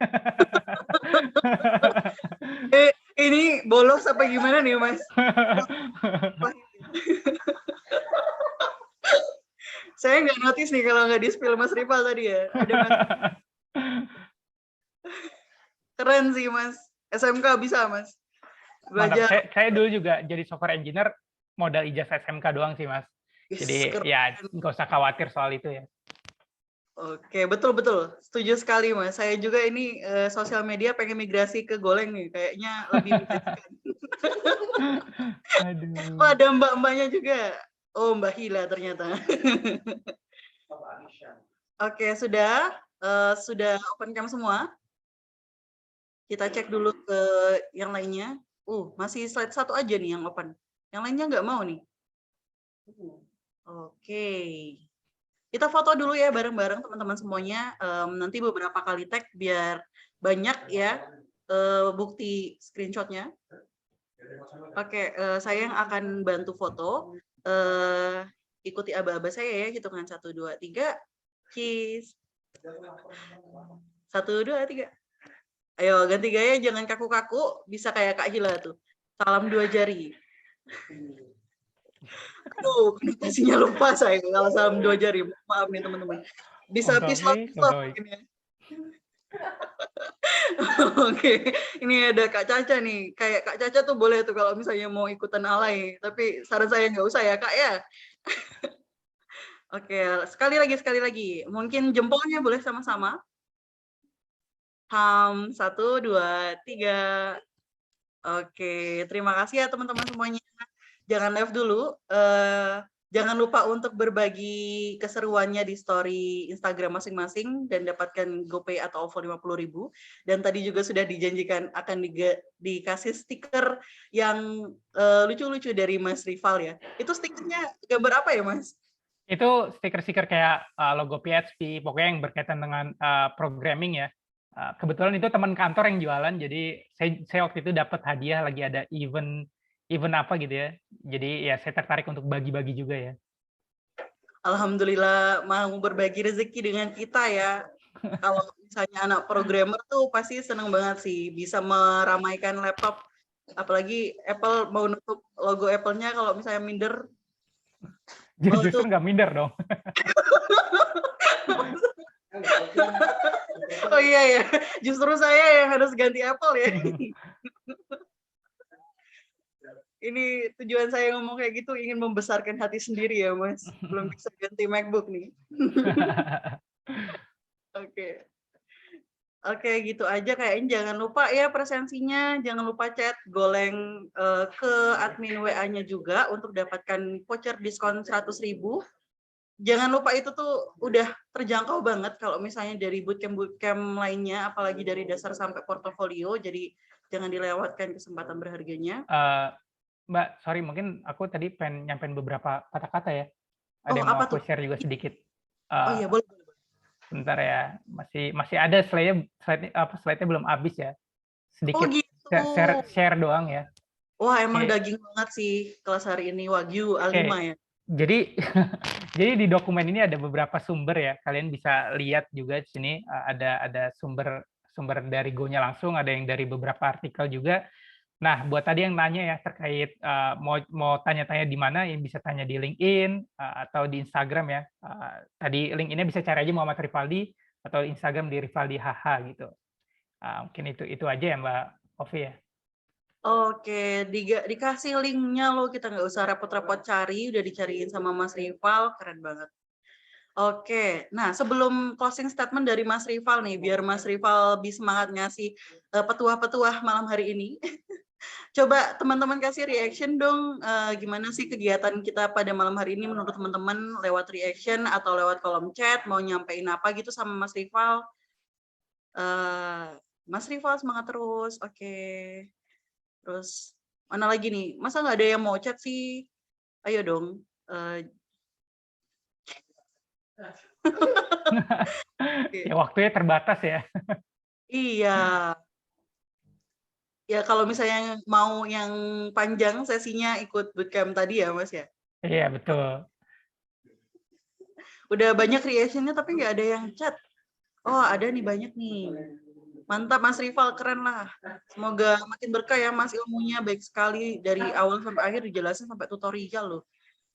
Ini bolos apa gimana nih Mas? Saya nggak notice nih kalau nggak di-spill Mas Rival tadi ya. Ada Mas. Keren sih Mas. SMK bisa Mas. Mantap. Belajar. Saya dulu juga jadi software engineer modal ijazah SMK doang sih Mas. Jadi Keren. ya nggak usah khawatir soal itu ya. Oke, betul. Setuju sekali Mas. Saya juga ini sosial media pengen migrasi ke Goleng nih. Kayaknya lebih menjanjikan. Aduh. Oh, ada mbak-mbaknya juga. Oh, Mbak Hila ternyata. Oke, sudah open cam semua. Kita cek dulu ke yang lainnya. Masih slide 1 aja nih yang open. Yang lainnya nggak mau nih. Oke. Kita foto dulu ya bareng-bareng teman-teman semuanya. Nanti beberapa kali tag biar banyak ya bukti screenshotnya. Oke, saya yang akan bantu foto. Ikuti aba-aba saya ya, hitungan 1, 2, 3. Cheese. 1, 2, 3. Ayo ganti gaya, jangan kaku-kaku. Bisa kayak Kak Hila tuh. Salam 2 jari. Aduh, notasinya lupa saya kalau salam 2 jari. Maaf nih teman-teman. Bisa pislot mungkin ya. Oke, ini ada Kak Caca nih. Kayak Kak Caca tuh boleh tuh kalau misalnya mau ikutan alay. Tapi saran saya nggak usah ya Kak ya. Oke, sekali lagi. Mungkin jempolnya boleh sama-sama. 1, 2, 3. Oke, terima kasih ya teman-teman semuanya. Jangan live dulu. Jangan lupa untuk berbagi keseruannya di story Instagram masing-masing dan dapatkan GoPay atau OVO 50.000. Dan tadi juga sudah dijanjikan akan dikasih stiker yang lucu-lucu dari Mas Rival ya. Itu stikernya gambar apa ya Mas? Itu stiker-stiker kayak logo PHP, pokoknya yang berkaitan dengan programming ya. Kebetulan itu teman kantor yang jualan, jadi saya waktu itu dapat hadiah lagi ada event apa gitu ya. Jadi ya saya tertarik untuk bagi-bagi juga ya. Alhamdulillah mau berbagi rezeki dengan kita ya. Kalau misalnya anak programmer tuh pasti seneng banget sih bisa meramaikan laptop. Apalagi Apple mau nutup logo Apple-nya kalau misalnya minder. Justru nggak minder dong. Oh iya ya, justru saya yang harus ganti Apple ya. Ini tujuan saya ngomong kayak gitu ingin membesarkan hati sendiri ya Mas. Belum bisa ganti MacBook nih. Oke, gitu aja kayaknya. Jangan lupa ya presensinya, jangan lupa chat Goleng ke admin WA-nya juga untuk dapatkan voucher diskon 100.000. Jangan lupa itu tuh udah terjangkau banget kalau misalnya dari bootcamp lainnya, apalagi dari dasar sampai portofolio. Jadi jangan dilewatkan kesempatan berharganya. Mbak, sorry mungkin aku tadi pengen nyampein beberapa kata-kata ya. Ada yang mau aku share juga sedikit. Oh iya, boleh. Bentar ya, masih ada slide-nya belum habis ya. Sedikit gitu. share doang ya. Wah, emang daging banget sih kelas hari ini Wagyu A5 ya. Jadi jadi di dokumen ini ada beberapa sumber ya. Kalian bisa lihat juga di sini ada sumber dari Go-nya langsung, ada yang dari beberapa artikel juga. Nah, buat tadi yang nanya ya terkait mau tanya-tanya di mana, yang bisa tanya di LinkedIn atau di Instagram ya. Tadi LinkedIn-nya bisa cari aja Muhammad Rivaldi atau Instagram di Rivaldi HH gitu. Mungkin itu aja ya Mbak Ovi ya. Oke, dikasih linknya loh, kita nggak usah repot-repot cari, udah dicariin sama Mas Rival, keren banget. Oke, nah sebelum closing statement dari Mas Rival nih, biar Mas Rival bisa semangat ngasih petuah-petuah malam hari ini. Coba teman-teman kasih reaction dong, gimana sih kegiatan kita pada malam hari ini menurut teman-teman lewat reaction atau lewat kolom chat, mau nyampein apa gitu sama Mas Rival. Mas Rival semangat terus, oke. Terus Mana lagi nih? Masa nggak ada yang mau chat sih? Ayo dong. Ya waktunya terbatas ya. Iya. Ya kalau misalnya mau yang panjang sesinya ikut bootcamp tadi ya Mas ya. Iya betul. Udah banyak reaction-nya tapi nggak ada yang chat. Oh ada nih banyak nih. Mantap Mas Rival, keren lah. Semoga makin berkah ya Mas, ilmunya baik sekali dari awal sampai akhir dijelasin sampai tutorial loh.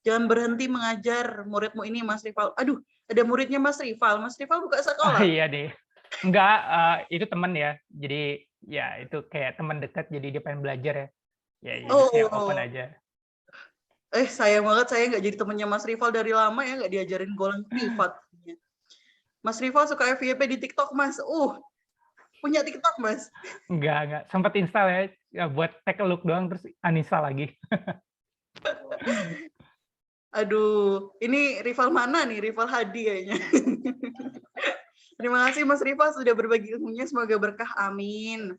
Jangan berhenti mengajar muridmu ini Mas Rival. Aduh, ada muridnya Mas Rival. Mas Rival buka Oh sekolah. iya deh. Enggak, itu teman ya. Jadi ya itu kayak teman dekat jadi dia pengen belajar ya. Ya jadi saya open aja. Sayang banget saya nggak jadi temennya Mas Rival dari lama ya, nggak diajarin golang privat. Mas Rival suka FYP di TikTok Mas. Punya TikTok Mas? Enggak. Sempat install ya buat take a look doang terus uninstall lagi. Aduh, ini rival mana nih? Rival Hadi kayaknya. Terima kasih Mas Rival sudah berbagi ilmunya, semoga berkah, amin.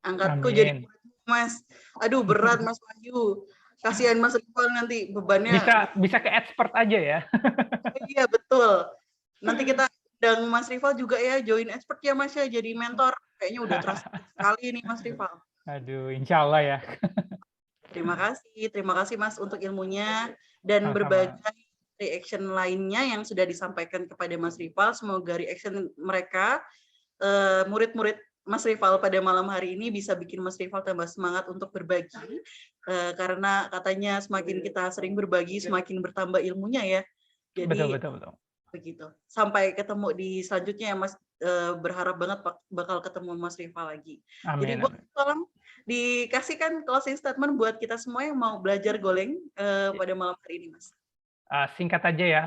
Angkatku jadi Mas. Aduh, berat Mas Wahyu. Kasihan Mas Rival nanti bebannya. Bisa ke expert aja ya. Iya, betul. Nanti kita undang Mas Rival juga ya, join expert ya Mas ya, jadi mentor. Kayaknya udah terasa sekali nih Mas Rival. Aduh, insya Allah ya. Terima kasih Mas untuk ilmunya dan berbagai reaction lainnya yang sudah disampaikan kepada Mas Rival. Semoga reaction mereka, murid-murid Mas Rival pada malam hari ini bisa bikin Mas Rival tambah semangat untuk berbagi. Karena katanya semakin kita sering berbagi, semakin bertambah ilmunya ya. Jadi, betul. Begitu. Sampai ketemu di selanjutnya ya Mas, berharap banget bakal ketemu Mas Rival lagi. Amin, jadi tolong dikasihkan closing statement buat kita semua yang mau belajar Golang pada malam hari ini Mas. Singkat aja ya,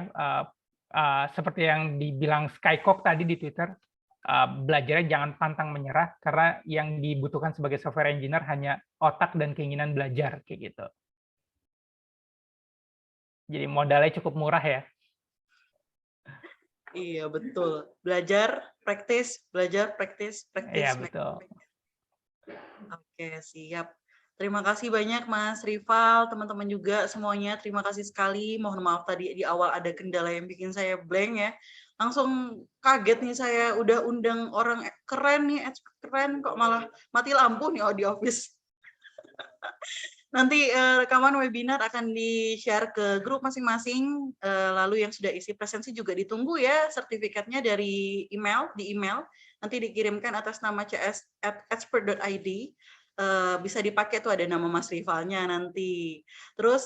seperti yang dibilang Skycock tadi di Twitter, belajarnya jangan pantang menyerah karena yang dibutuhkan sebagai software engineer hanya otak dan keinginan belajar kayak gitu. Jadi modalnya cukup murah ya. Iya betul. Belajar, praktis. Iya betul. Oke, siap. Terima kasih banyak Mas Rival, teman-teman juga semuanya. Terima kasih sekali. Mohon maaf tadi di awal ada kendala yang bikin saya blank ya. Langsung kaget nih saya udah undang orang keren nih, keren kok malah mati lampu nih di office. Nanti rekaman webinar akan di-share ke grup masing-masing, lalu yang sudah isi presensi juga ditunggu ya sertifikatnya di email, nanti dikirimkan atas nama cs@expert.id, bisa dipakai tuh ada nama Mas Rivalnya nanti. Terus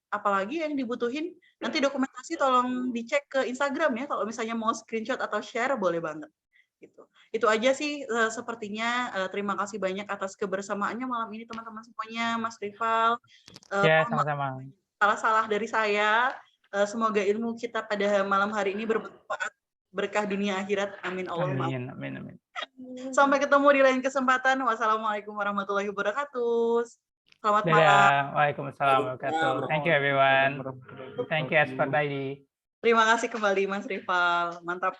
apalagi yang dibutuhin, nanti dokumentasi tolong dicek ke Instagram ya, kalau misalnya mau screenshot atau share boleh banget. Gitu. Itu aja sih sepertinya. Terima kasih banyak atas kebersamaannya malam ini teman-teman semuanya, Mas Rival. Ya, sama-sama. Salah-salah dari saya. Semoga ilmu kita pada malam hari ini bermanfaat, berkah dunia akhirat. Amin Allahumma. Amin. Sampai ketemu di lain kesempatan. Wassalamualaikum warahmatullahi wabarakatuh. Selamat malam. Waalaikumsalam warahmatullahi wabarakatuh. Thank you everyone. Thank you Expert ID. Terima kasih kembali Mas Rival. Mantap.